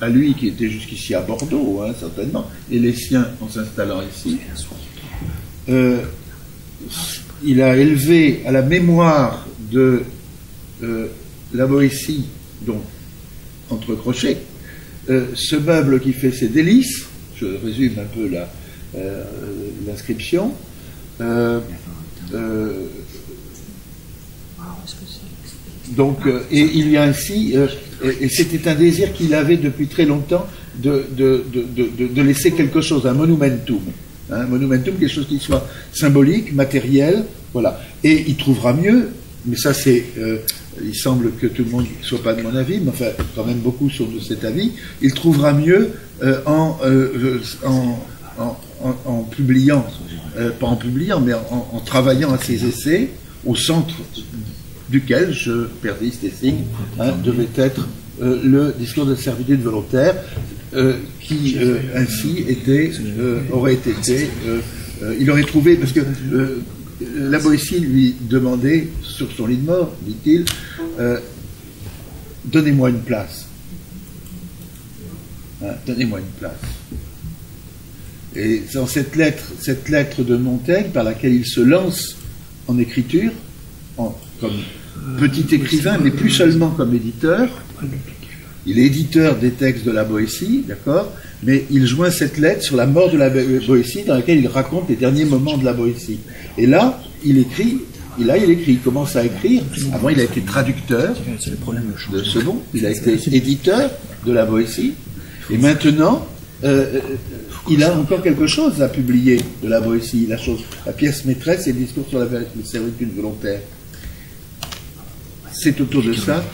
à lui, qui était jusqu'ici à Bordeaux, certainement, et les siens en s'installant ici. Il a élevé à la mémoire de la Boétie, donc entre crochets, ce meuble qui fait ses délices. Je résume un peu l'inscription. Donc, et il y a ainsi, et c'était un désir qu'il avait depuis très longtemps de laisser quelque chose, un monumentum. Un monumentum, quelque chose qui soit symbolique, matériel, voilà. Et il trouvera mieux, mais ça c'est, il semble que tout le monde ne soit pas de mon avis, mais enfin, quand même beaucoup sont de cet avis, il trouvera mieux en publiant, pas en publiant, mais en travaillant à ses essais, au centre duquel, je persiste et signe, devait être le discours de servitude volontaire, qui ainsi aurait été, il aurait trouvé, parce que la Boétie lui demandait, sur son lit de mort, dit-il, donnez-moi une place. Donnez-moi une place. Et dans cette lettre de Montaigne, par laquelle il se lance en écriture, comme petit écrivain, mais plus seulement comme éditeur. Il est éditeur des textes de la Boétie, d'accord, mais il joint cette lettre sur la mort de la Boétie, dans laquelle il raconte les derniers moments de la Boétie. Et là, il écrit, il commence à écrire. Avant, il a été traducteur de second, il a été éditeur de la Boétie, et maintenant, il a encore quelque chose à publier de la Boétie. La pièce maîtresse et le discours sur la servitude volontaire. C'est autour de ça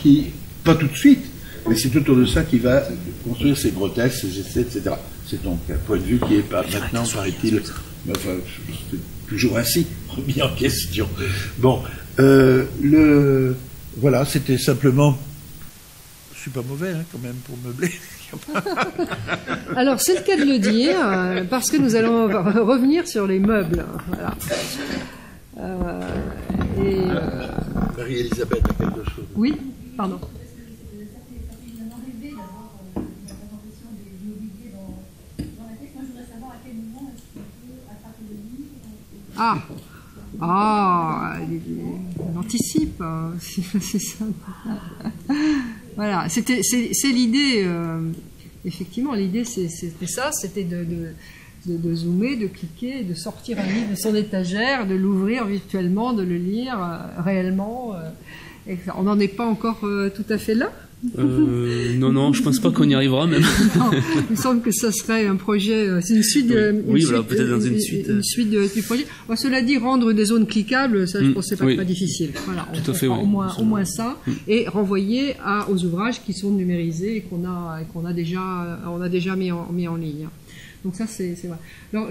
pas tout de suite, mais c'est autour de ça qu'il va construire ses grotesques, ses essais, etc. C'est donc un point de vue qui est pas maintenant, paraît-il, enfin, c'est toujours ainsi, remis en question. Bon, voilà, c'était simplement, je suis pas mauvais quand même pour meubler. Alors, c'est le cas de le dire, parce que nous allons revenir sur les meubles. Voilà. Marie-Elisabeth a quelque chose. Oui, pardon. On anticipe, c'est ça. Voilà, c'est l'idée. Effectivement, l'idée c'était ça, c'était de zoomer, de cliquer, de sortir un livre de son étagère, de l'ouvrir virtuellement, de le lire réellement. On n'en est pas encore tout à fait là. Non, je pense pas qu'on y arrivera même. Non, il me semble que ça serait un projet, c'est une suite. Oui, voilà, peut-être dans une suite. Une suite du projet. Bon, cela dit, rendre des zones cliquables, ça, je pense que c'est pas difficile. Voilà, tout à fait, au moins ça, et renvoyer aux ouvrages qui sont numérisés et qu'on a déjà mis en ligne. Donc ça, c'est vrai. Alors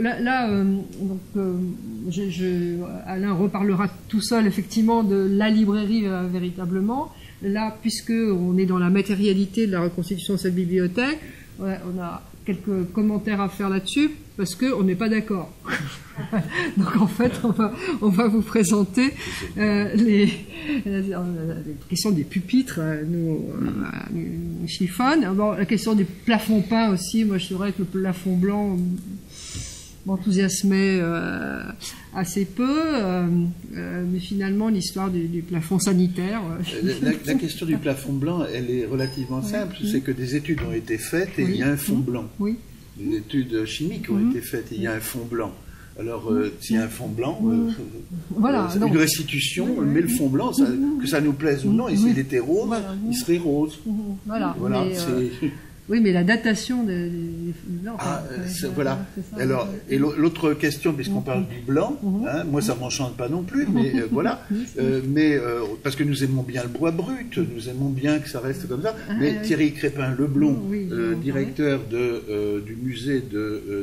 Alain reparlera tout seul, effectivement, de la librairie véritablement. Là, puisque on est dans la matérialité de la reconstitution de cette bibliothèque, on a quelques commentaires à faire là-dessus, parce qu'on n'est pas d'accord. Donc en fait, on va vous présenter les questions des pupitres, nous chiffonne. Bon, la question des plafonds peints aussi, moi je dirais que le plafond blanc m'enthousiasmait assez peu, mais finalement l'histoire du plafond sanitaire. La question du plafond blanc, elle est relativement simple, c'est que des études ont été faites et il y a un fond blanc. Oui. Des études chimiques ont été faites et il y a un fond blanc. Alors, s'il y a un fond blanc, voilà, une restitution met le fond blanc, que ça nous plaise ou non, et s'il était rose, il serait rose. Voilà. Mais, oui, mais la datation des blancs. Voilà. Alors, et l'autre question, puisqu'on parle du blanc, moi ça m'enchante pas non plus, mais voilà. Mais parce que nous aimons bien le bois brut, nous aimons bien que ça reste comme ça. Mais Thierry Crépin Leblond, directeur du musée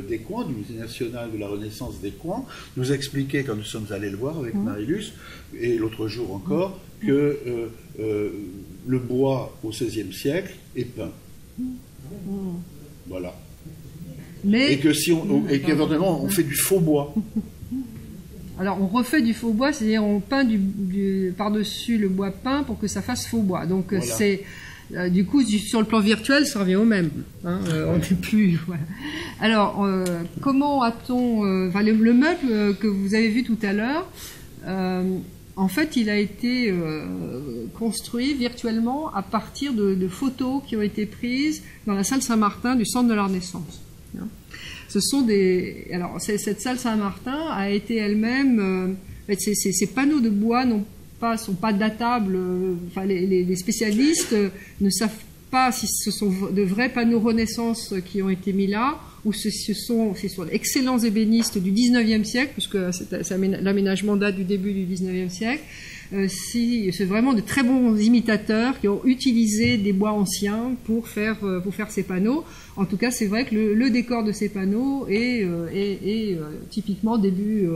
d'Écouen, du musée national de la Renaissance d'Écouen, nous expliquait quand nous sommes allés le voir avec Marilus, et l'autre jour encore, que le bois au XVIe siècle est peint. Voilà. Et que qu'éventuellement on fait du faux bois. Alors on refait du faux bois, c'est-à-dire on peint par-dessus le bois peint pour que ça fasse faux bois. Donc voilà. C'est du coup sur le plan virtuel ça revient au même. On n'est plus. Voilà. Alors comment a-t-on le meuble que vous avez vu tout à l'heure? En fait, il a été construit virtuellement à partir de photos qui ont été prises dans la salle Saint-Martin du Centre de la Renaissance. Ce sont cette salle Saint-Martin a été elle-même, ces panneaux de bois n'ont sont pas datables. Enfin, les spécialistes ne savent pas si ce sont de vrais panneaux Renaissance qui ont été mis là, ou ce sont d'excellents ébénistes du 19e siècle, puisque l'aménagement date du début du 19e siècle. Si c'est vraiment de très bons imitateurs qui ont utilisé des bois anciens pour faire ces panneaux. En tout cas, c'est vrai que le décor de ces panneaux est typiquement début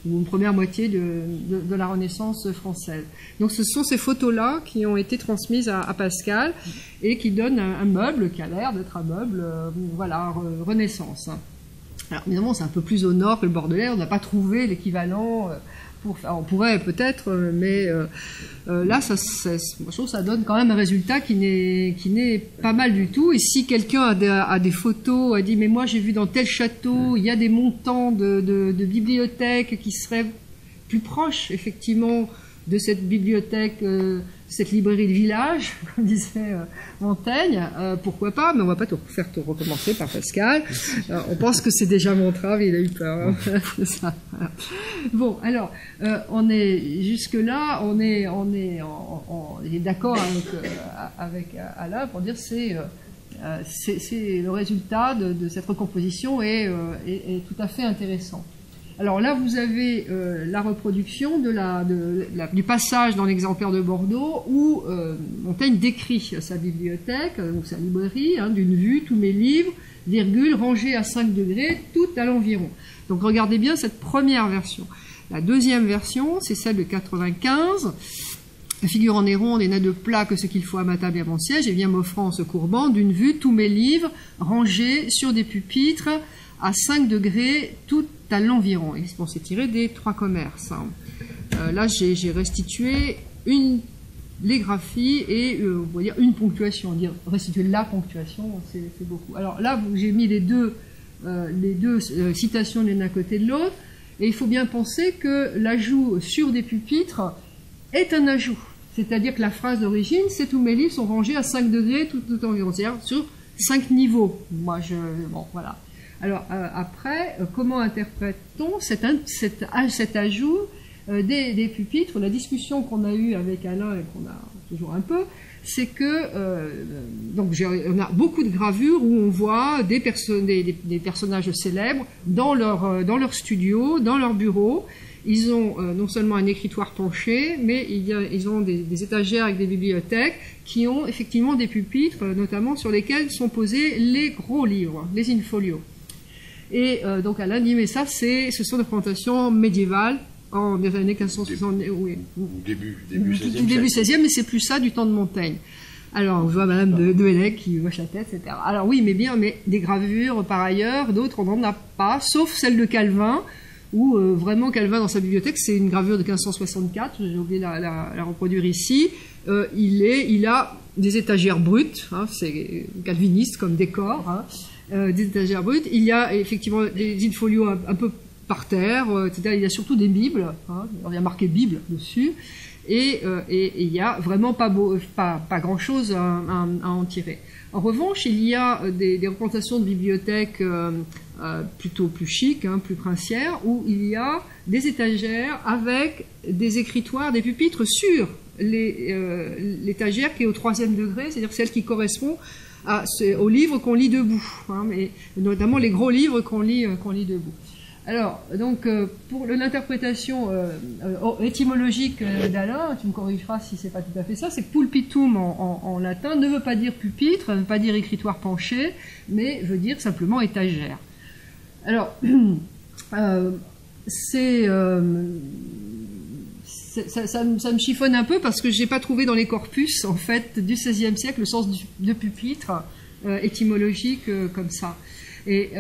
ou première moitié de la Renaissance française. Donc, ce sont ces photos-là qui ont été transmises à Pascal et qui donnent un meuble qui a l'air d'être un meuble, Renaissance. Alors, évidemment, c'est un peu plus au nord que le Bordelais. On n'a pas trouvé l'équivalent. On pourrait peut-être, mais là, je trouve que ça donne quand même un résultat qui n'est pas mal du tout. Et si quelqu'un a des photos, a dit mais moi j'ai vu dans tel château, il y a des montants de bibliothèques qui seraient plus proches effectivement de cette bibliothèque, cette librairie de village, comme disait Montaigne, pourquoi pas, mais on va pas faire tout recommencer par Pascal. On pense que c'est déjà Montrave, il a eu peur. C'est ça. Voilà. Bon, alors, on est jusque-là, on est d'accord avec Alain pour dire c'est le résultat de cette recomposition est tout à fait intéressant. Alors là, vous avez la reproduction du passage dans l'exemplaire de Bordeaux où Montaigne décrit sa bibliothèque, donc sa librairie, d'une vue, tous mes livres, virgule, rangés à 5 degrés, tout à l'environ. Donc regardez bien cette première version. La deuxième version, c'est celle de 95. La figure en est ronde et n'a de plat que ce qu'il faut à ma table et à mon siège, et vient m'offrant en se courbant, d'une vue, tous mes livres, rangés sur des pupitres, à 5 degrés, tout à l'environ. Et bon, c'est tiré des 3 commerces. Là, j'ai restitué les graphies et on va dire une ponctuation. Restituer la ponctuation, c'est beaucoup. Alors là, j'ai mis les deux citations l'une à côté de l'autre. Et il faut bien penser que l'ajout sur des pupitres est un ajout. C'est-à-dire que la phrase d'origine, c'est tous mes livres sont rangés à 5 degrés tout environ. C'est-à-dire sur 5 niveaux. Bon, voilà. Alors après, comment interprète-t-on cet ajout des pupitres? La discussion qu'on a eue avec Alain et qu'on a toujours un peu, c'est que on a beaucoup de gravures où on voit des personnages célèbres dans leur studio, dans leur bureau. Ils ont non seulement un écritoire penché, mais ils ont des étagères avec des bibliothèques qui ont effectivement des pupitres, notamment sur lesquels sont posés les gros livres, les in-folio. Et donc Alain dit mais ça ce sont des représentations médiévales en des années 1560, oui. Début 16e, mais c'est plus ça du temps de Montaigne. Alors on voit Madame de Hellec qui hoche la tête, etc. Alors oui, mais des gravures par ailleurs, d'autres on n'en a pas, sauf celle de Calvin, où vraiment Calvin dans sa bibliothèque, c'est une gravure de 1564, j'ai oublié la reproduire ici. Il a des étagères brutes, c'est calviniste comme décor, des étagères brutes. Il y a effectivement des in-folio un peu par terre, etc. Il y a surtout des bibles, il y a marqué Bible dessus, et il y a vraiment pas grand-chose à en tirer. En revanche, il y a des représentations de bibliothèques plutôt plus chic, plus princières, où il y a des étagères avec des écritoires, des pupitres sur l'étagère qui est au 3e degré, c'est-à-dire celle qui correspond aux livres qu'on lit debout, mais notamment les gros livres qu'on lit debout. Alors, donc, pour l'interprétation étymologique d'Alain, tu me corrigeras si c'est pas tout à fait ça, c'est que pulpitum en latin ne veut pas dire pupitre, ne veut pas dire écritoire penché, mais veut dire simplement étagère. Alors, ça me chiffonne un peu parce que j'ai pas trouvé dans les corpus, en fait, du XVIe siècle le sens de pupitre étymologique comme ça. Et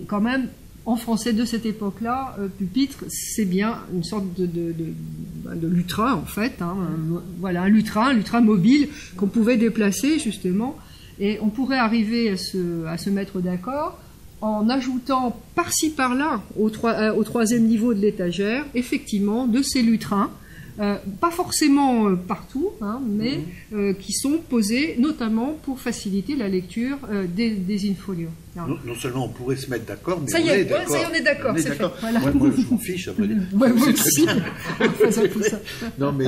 quand même, en français de cette époque-là, pupitre, c'est bien une sorte de lutrin, en fait. Voilà, un lutrin mobile qu'on pouvait déplacer, justement. Et on pourrait arriver à se mettre d'accord en ajoutant par-ci par-là au 3e niveau de l'étagère, effectivement, de ces lutrins pas forcément partout, hein, mais qui sont posés notamment pour faciliter la lecture des infolios. Non seulement on pourrait se mettre d'accord, mais ça y est, on est d'accord. On est d'accord. Moi, je m'en fiche, à vrai dire. Ouais, moi aussi. Non, mais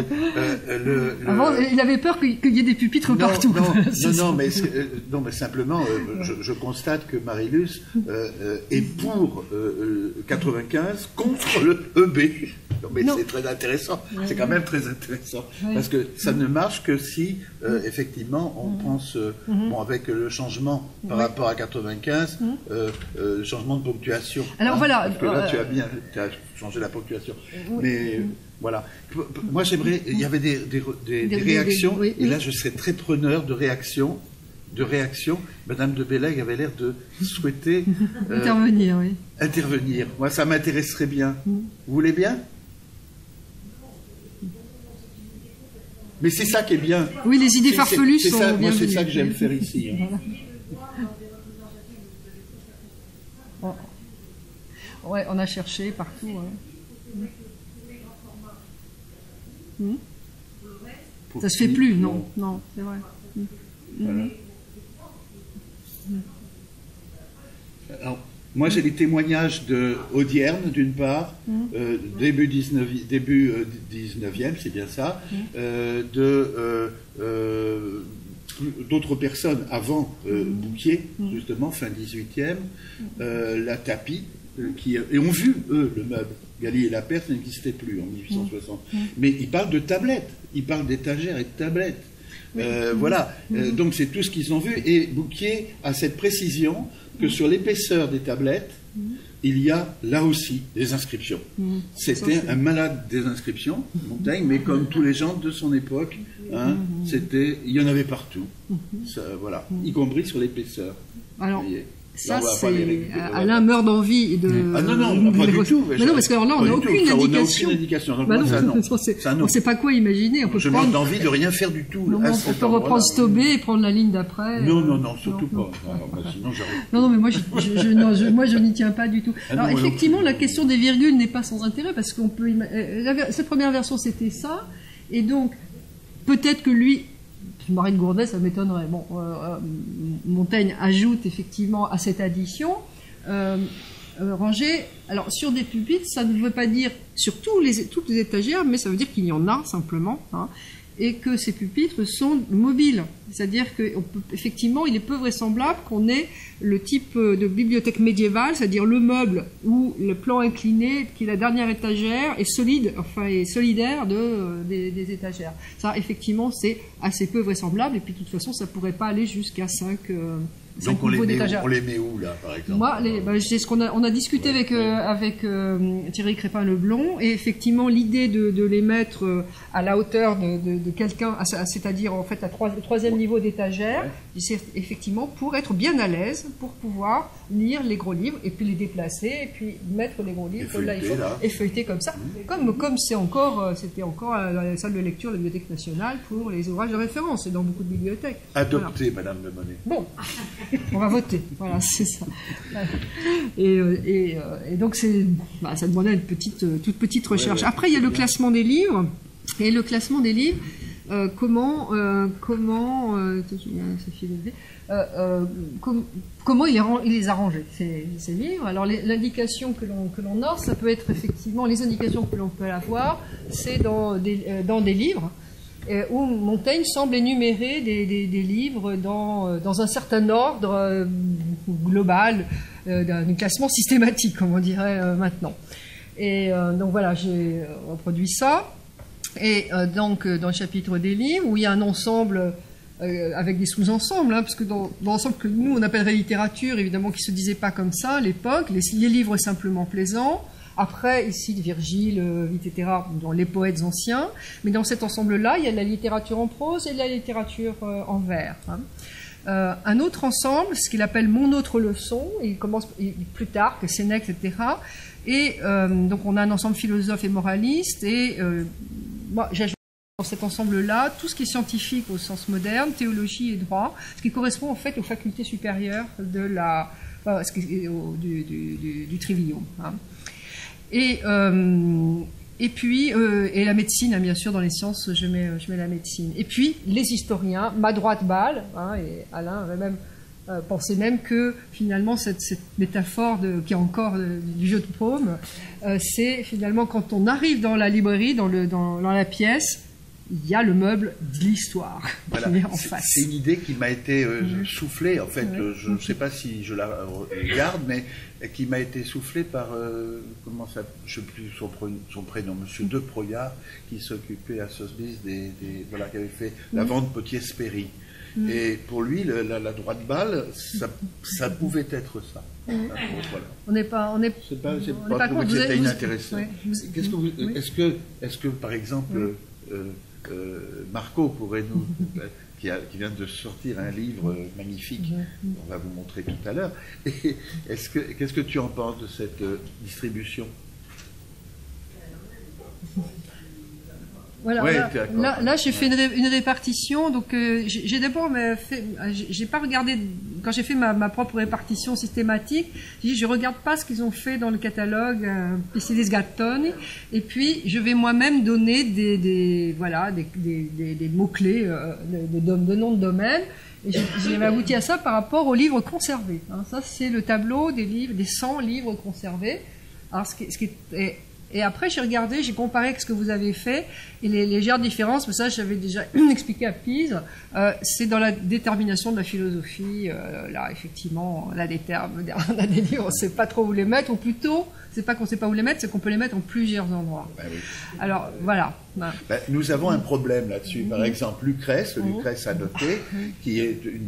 avant, il avait peur qu'il y ait des pupitres partout. Non, mais simplement, je constate que Marilus est pour 95 contre le EB. Non, mais c'est très intéressant. C'est quand même très intéressant. Parce que ça ne marche que si, effectivement, on pense, bon, avec le changement par rapport à 95, changement de ponctuation. Alors voilà. Parce que là, tu as changé la ponctuation. Mais voilà. Moi, j'aimerais. Il y avait des réactions. Et là, je serais très preneur de réactions. Madame de Bellègue avait l'air de souhaiter intervenir. Moi, ça m'intéresserait bien. Vous voulez bien? Mais c'est ça qui est bien. Oui, les idées farfelues sont ça, bien. Moi, c'est ça que j'aime faire ici. Voilà. Ouais, on a cherché partout. Ça se fait plus, non, c'est vrai. Voilà. Alors, moi, j'ai des témoignages de Audierne, d'une part, début 19e, c'est bien ça, d'autres personnes avant Bouquier, justement, fin 18e, la Tapie, et ont vu, eux, le meuble. Galli et la Perse n'existaient plus en 1860. Mais ils parlent de tablettes, ils parlent d'étagères et de tablettes. Voilà, donc c'est tout ce qu'ils ont vu, et Bouquier a cette précision que sur l'épaisseur des tablettes, il y a là aussi des inscriptions. C'était un malade des inscriptions, Montaigne, mais comme tous les gens de son époque, hein, il y en avait partout, ça, voilà, y compris sur l'épaisseur. Alors, ça, c'est Alain meurt d'envie de. Ah non, pas du tout. Mais non, parce que alors là, on n'a aucune indication. Donc, bah ça, non. On ne sait pas quoi imaginer. Je meurs d'envie de rien faire du tout. Non, on peut reprendre Stobé et prendre la ligne d'après. Non, surtout pas. Sinon, j'arrête. Non, mais moi, je n'y tiens pas du tout. Alors, effectivement, la question des virgules n'est pas sans intérêt parce qu'on peut. Cette première version, c'était ça, et donc peut-être que lui. Marie de Gourdet, ça m'étonnerait. Bon, Montaigne ajoute effectivement à cette addition rangée. Alors sur des pupitres, ça ne veut pas dire sur toutes les étagères, mais ça veut dire qu'il y en a simplement, hein, et que ces pupitres sont mobiles. C'est-à-dire que effectivement, il est peu vraisemblable qu'on ait le type de bibliothèque médiévale, c'est-à-dire le meuble où le plan incliné, qui est la dernière étagère, est solide, enfin est solidaire des étagères. Ça, effectivement, c'est assez peu vraisemblable, et puis de toute façon, ça pourrait pas aller jusqu'à 5 donc on les met où là, par exemple? Moi, c'est ce qu'on a discuté avec Thierry Crépin-Leblond, et effectivement l'idée de les mettre à la hauteur de quelqu'un, c'est-à-dire en fait à troisième niveau d'étagère, c'est effectivement pour être bien à l'aise, pour pouvoir lire les gros livres et puis les déplacer et puis mettre les gros livres et feuilleter comme ça, comme c'était encore à la salle de lecture de la Bibliothèque nationale pour les ouvrages de référence et dans beaucoup de bibliothèques. Adopté, voilà. Madame de Monet. Bon. On va voter, voilà, c'est ça. Et donc ça demandait une toute petite recherche. Après, il y a le classement des livres. Et le classement des livres, comment il les a rangés, ces livres. Alors l'indication que l'on a, ça peut être effectivement, les indications que l'on peut avoir, c'est dans des livres. Où Montaigne semble énumérer des livres dans un certain ordre global, d'un classement systématique, comme on dirait maintenant. Et donc voilà, j'ai reproduit ça. Et donc dans le chapitre des livres, où il y a un ensemble avec des sous-ensembles, hein, parce que dans l'ensemble que nous on appellerait littérature, évidemment, qui se disait pas comme ça à l'époque, les livres simplement plaisants. Après, ici, Virgile, etc., dans les poètes anciens. Mais dans cet ensemble-là, il y a de la littérature en prose et de la littérature en vers. Hein. Un autre ensemble, ce qu'il appelle Mon autre leçon, il commence plus tard que Sénèque, etc. Et donc, on a un ensemble philosophe et moraliste. Et moi, j'ajoute dans cet ensemble-là tout ce qui est scientifique au sens moderne, théologie et droit, ce qui correspond en fait aux facultés supérieures du trivium. Hein. Et Et puis, et la médecine, hein, bien sûr, dans les sciences, je mets la médecine. Et puis, les historiens, ma droite balle, hein, et Alain avait même pensé même que finalement cette métaphore qui est encore du jeu de paume, c'est finalement quand on arrive dans la librairie, dans la pièce, il y a le meuble de l'histoire voilà. qui est en face. C'est une idée qui m'a été soufflée, en fait, je ne sais pas si je la garde, mais qui m'a été soufflée par, comment ça, je ne sais plus son prénom, Monsieur De Proyat, qui s'occupait à Sotheby's voilà, qui avait fait la vente Potier-Spéry. Et pour lui, la droite balle, ça pouvait être ça. Voilà. On n'est pas trouvé que c'était inintéressant. Ouais, Est-ce que, par exemple, Marco pourrait nous, qui vient de sortir un livre magnifique, on va vous montrer tout à l'heure. Qu'est-ce que tu en penses de cette distribution? Voilà, ouais, là j'ai fait une répartition, donc j'ai d'abord j'ai pas regardé, quand j'ai fait ma propre répartition systématique, je regarde pas ce qu'ils ont fait dans le catalogue Pisilis Gattoni, et puis je vais moi-même donner des mots-clés de noms de domaine, et j'ai abouti à ça par rapport aux livres conservés. Hein. Ça c'est le tableau des 100 livres conservés. Alors et après, j'ai regardé, j'ai comparé avec ce que vous avez fait, et les légères différences, mais ça, j'avais déjà expliqué à Pise, c'est dans la détermination de la philosophie. Là, effectivement, on a des termes, on a des livres, on ne sait pas trop où les mettre, ou plutôt, c'est pas qu'on ne sait pas où les mettre, c'est qu'on peut les mettre en plusieurs endroits. Ben oui. Alors, voilà. Ben, nous avons un problème là-dessus. Par exemple, Lucrèce annoté, qui est une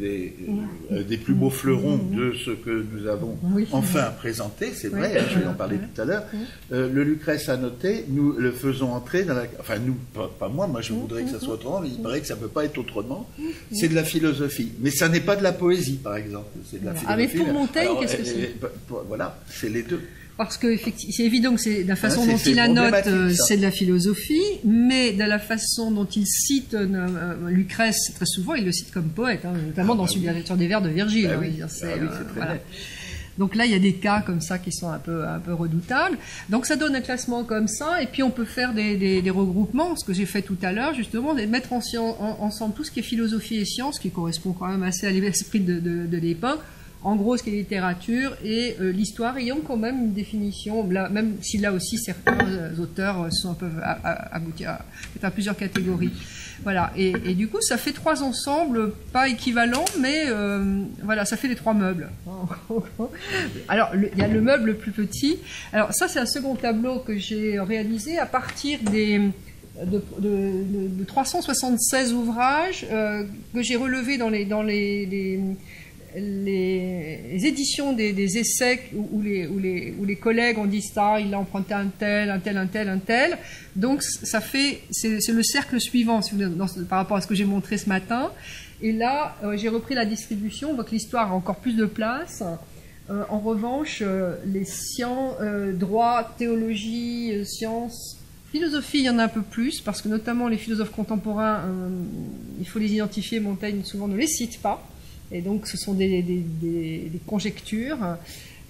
des plus beaux fleurons de ce que nous avons enfin présenté, c'est vrai, je vais en parler tout à l'heure. Le Lucrèce annoté, nous le faisons entrer dans la... Enfin, nous, pas moi je voudrais que ça soit autrement, mais il paraît que ça ne peut pas être autrement. C'est de la philosophie. Mais ça n'est pas de la poésie, par exemple. C'est de la philosophie. Ah, mais pour Montaigne, qu'est-ce que c'est? Voilà, c'est les deux. Parce que c'est évident que c'est la façon dont il annote, c'est de la philosophie, mais de la façon dont il cite Lucrèce, très souvent il le cite comme poète, hein, notamment sur des vers de Virgile. Ah oui, c'est très voilà. net. Donc là, il y a des cas comme ça qui sont un peu redoutables. Donc ça donne un classement comme ça, et puis on peut faire des regroupements, ce que j'ai fait tout à l'heure, justement, de mettre ensemble tout ce qui est philosophie et sciences, qui correspond quand même assez à l'esprit de l'époque. En gros, ce qui est littérature et l'histoire, ayant quand même une définition, là, même si là aussi certains auteurs peuvent aboutir à plusieurs catégories. Voilà. Et du coup, ça fait 3 ensembles, pas équivalents, mais voilà, ça fait les 3 meubles. Alors, il y a le meuble le plus petit. Alors, ça, c'est un second tableau que j'ai réalisé à partir de 376 ouvrages que j'ai relevés dans les éditions des essais où les collègues ont dit ça, il a emprunté un tel. Donc c'est le cercle suivant si vous voulez, par rapport à ce que j'ai montré ce matin. Et là, j'ai repris la distribution, on voit que l'histoire a encore plus de place. En revanche, les sciences, droit, théologie, sciences, philosophie, il y en a un peu plus, parce que notamment les philosophes contemporains, il faut les identifier, Montaigne souvent ne les cite pas. Et donc, ce sont des conjectures.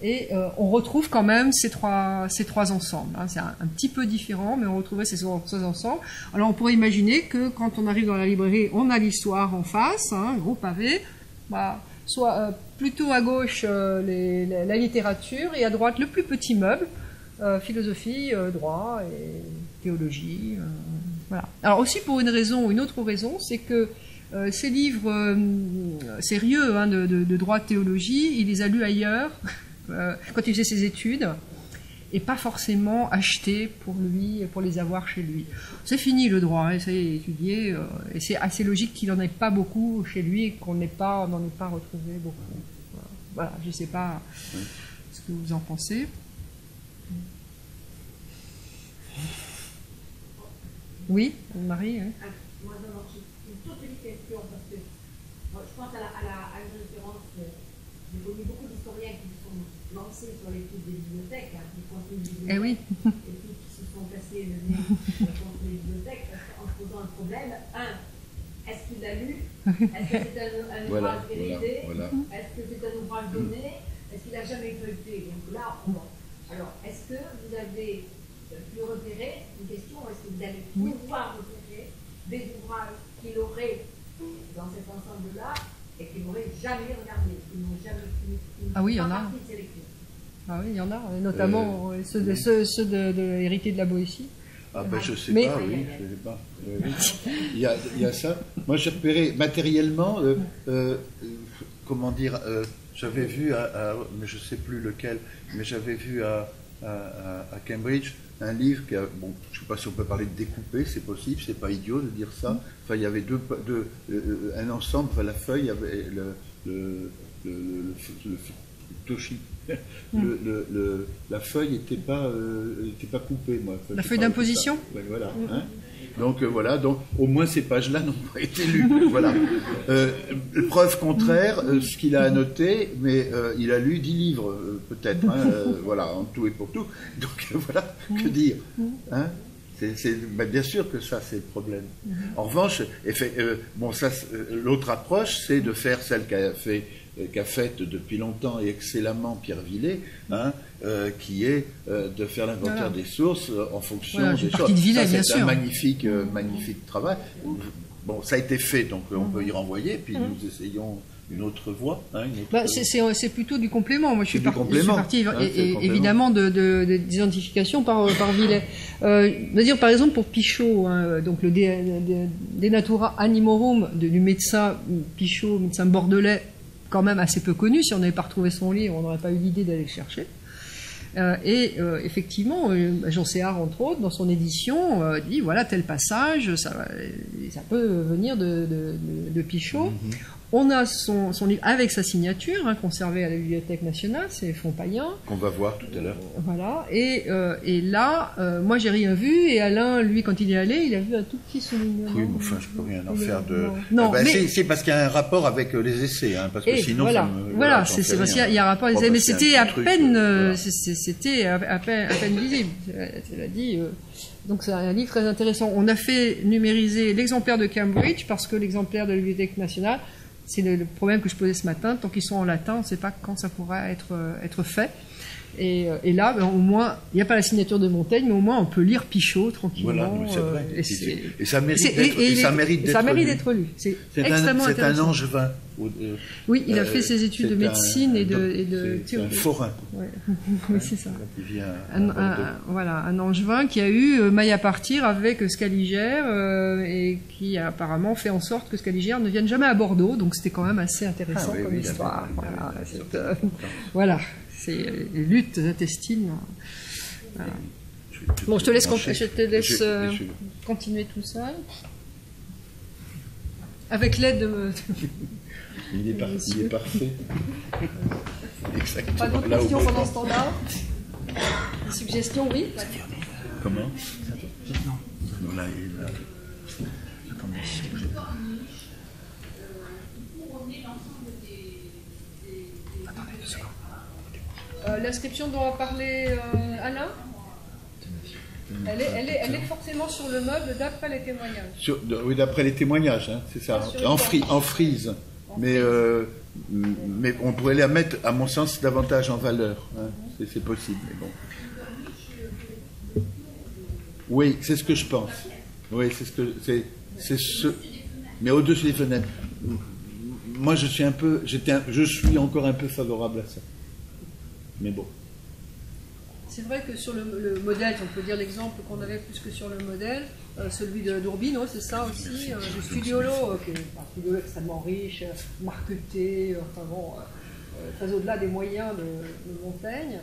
Et on retrouve quand même ces trois ensembles. Hein. C'est un petit peu différent, mais on retrouverait ces 3 ensembles. Alors, on pourrait imaginer que quand on arrive dans la librairie, on a l'histoire en face, hein, gros pavé. Soit plutôt à gauche la littérature, et à droite le plus petit meuble, philosophie, droit et théologie. Voilà. Alors aussi pour une autre raison, c'est que ces livres sérieux de droit de théologie, il les a lus ailleurs quand il faisait ses études, et pas forcément achetés pour lui et pour les avoir chez lui. C'est fini le droit, hein, ça est étudié, et c'est assez logique qu'il n'en ait pas beaucoup chez lui et qu'on n'en ait pas retrouvé beaucoup. Voilà, je ne sais pas ce que vous en pensez. Oui, Marie. Hein. Moi, d'abord, j'ai une toute petite question, parce que moi, je pense à une référence. J'ai connu beaucoup d'historiens qui se sont lancés sur l'étude des bibliothèques, qui font une bibliothèque, oui. Et puis qui se sont passés le nez contre les bibliothèques en se posant un problème. Est-ce qu'il l'a lu? Est-ce que c'est un ouvrage vérité? Est-ce que c'est un ouvrage donné? Est-ce qu'il n'a jamais feuilleté? Donc là, alors, est-ce que vous avez pu repérer, une question, est-ce que vous allez pouvoir repérer des ouvrages qu'il aurait dans cet ensemble-là et qu'il n'aurait jamais regardé, qu'ils n'ont jamais Ah oui, il y en a. Ah oui, il y en a, notamment ceux de hérité de la Boétie. Ah ben je sais pas, oui, je sais pas. Il y a ça. Moi j'ai repéré matériellement, comment dire, j'avais vu, mais je sais plus lequel, mais j'avais vu à Cambridge un livre qui a, bon, je sais pas si on peut parler de découpé, c'est possible, c'est pas idiot de dire ça. Enfin il y avait un ensemble, enfin, la feuille avait le toshi. La feuille n'était pas coupée, moi. Enfin, la feuille d'imposition. Ouais, voilà. Hein. Donc voilà. Donc au moins ces pages-là n'ont pas été lues. Voilà. Preuve contraire, ce qu'il a annoté, mais il a lu 10 livres peut-être. Hein, voilà, en tout et pour tout. Donc voilà, que dire. Hein. Ben, bien sûr que ça, c'est le problème. En revanche, bon, ça, l'autre approche, c'est de faire celle qu'a faite depuis longtemps et excellemment Pierre Villet, hein, qui est de faire l'inventaire des sources en fonction des choses. De Villet, ça, c'est un magnifique travail. Bon, ça a été fait, donc on peut y renvoyer, puis nous essayons une autre voie. Hein, c'est plutôt du complément. Moi, je suis partie évidemment d'identification par Villet. Dire par exemple pour Pichot, hein, donc le De Natura Animorum du médecin Pichot, médecin bordelais, quand même assez peu connu. Si on n'avait pas retrouvé son livre, on n'aurait pas eu l'idée d'aller le chercher. Effectivement, Jean Séard, entre autres, dans son édition, dit voilà tel passage, ça peut venir de Pichot. On a son livre avec sa signature, hein, conservé à la Bibliothèque nationale, c'est Fontpayen. Qu'on va voir tout à l'heure. Voilà. Et là, moi j'ai rien vu, et Alain, lui, quand il est allé, il a vu un tout petit soulignement. Oui, mais enfin, je peux rien en faire de. Non, mais c'est parce qu'il y a un rapport avec les essais, hein, parce que sinon. Voilà, c'est parce qu'il y a un rapport avec les essais, mais c'était à peine, c'était à peine visible. Cela dit. Donc c'est un livre très intéressant. On a fait numériser l'exemplaire de Cambridge parce que l'exemplaire de la Bibliothèque nationale, c'est le problème que je posais ce matin. Tant qu'ils sont en latin, on ne sait pas quand ça pourra être fait. Et là, au moins, il n'y a pas la signature de Montaigne, mais au moins on peut lire Pichot tranquillement. Voilà, c'est vrai. Et ça mérite d'être lu. C'est extrêmement intéressant. C'est un angevin. Oui, il a fait ses études de médecine et de théorie. C'est un forain. Ouais. Oui, c'est ça. Un angevin qui a eu maille à partir avec Scaliger et qui a apparemment fait en sorte que Scaliger ne vienne jamais à Bordeaux. Donc c'était quand même assez intéressant comme histoire. Voilà. C'est les luttes intestines. Voilà. Bon, je te laisse continuer tout seul. Avec l'aide de... Il est parfait. Exactement. Pas d'autres questions pendant ce temps-là? Des suggestions, oui. Comment? Non. Là, l'inscription dont a parlé Alain, elle est forcément sur le meuble d'après les témoignages. Oui, d'après les témoignages, hein, c'est ça. En frise. Mais on pourrait la mettre, à mon sens, davantage en valeur. Hein. C'est possible. Mais bon. Oui, c'est ce que je pense. Oui, mais au-dessus des fenêtres. Moi, je suis encore un peu favorable à ça. Mais bon. C'est vrai que sur le modèle, on peut dire l'exemple qu'on avait plus que sur le modèle, celui d'Urbino, c'est ça aussi, le Studiolo, qui est un studiolo extrêmement riche, marqueté, enfin bon, très au-delà des moyens de Montaigne,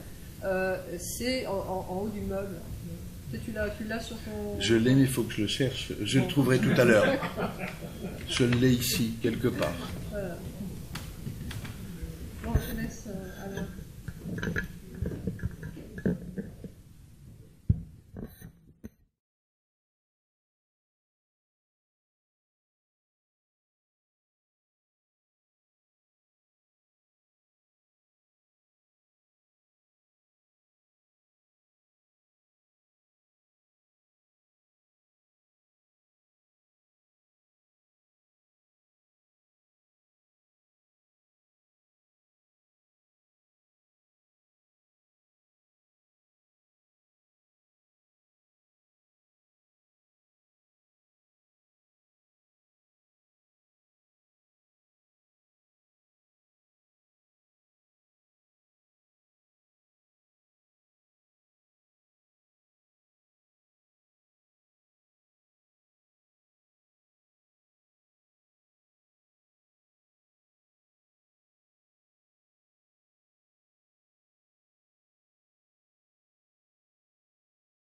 c'est en haut du meuble. Tu l'as sur ton... Je l'ai, mais il faut que je le cherche. Je le trouverai tout à l'heure. Je l'ai ici, quelque part.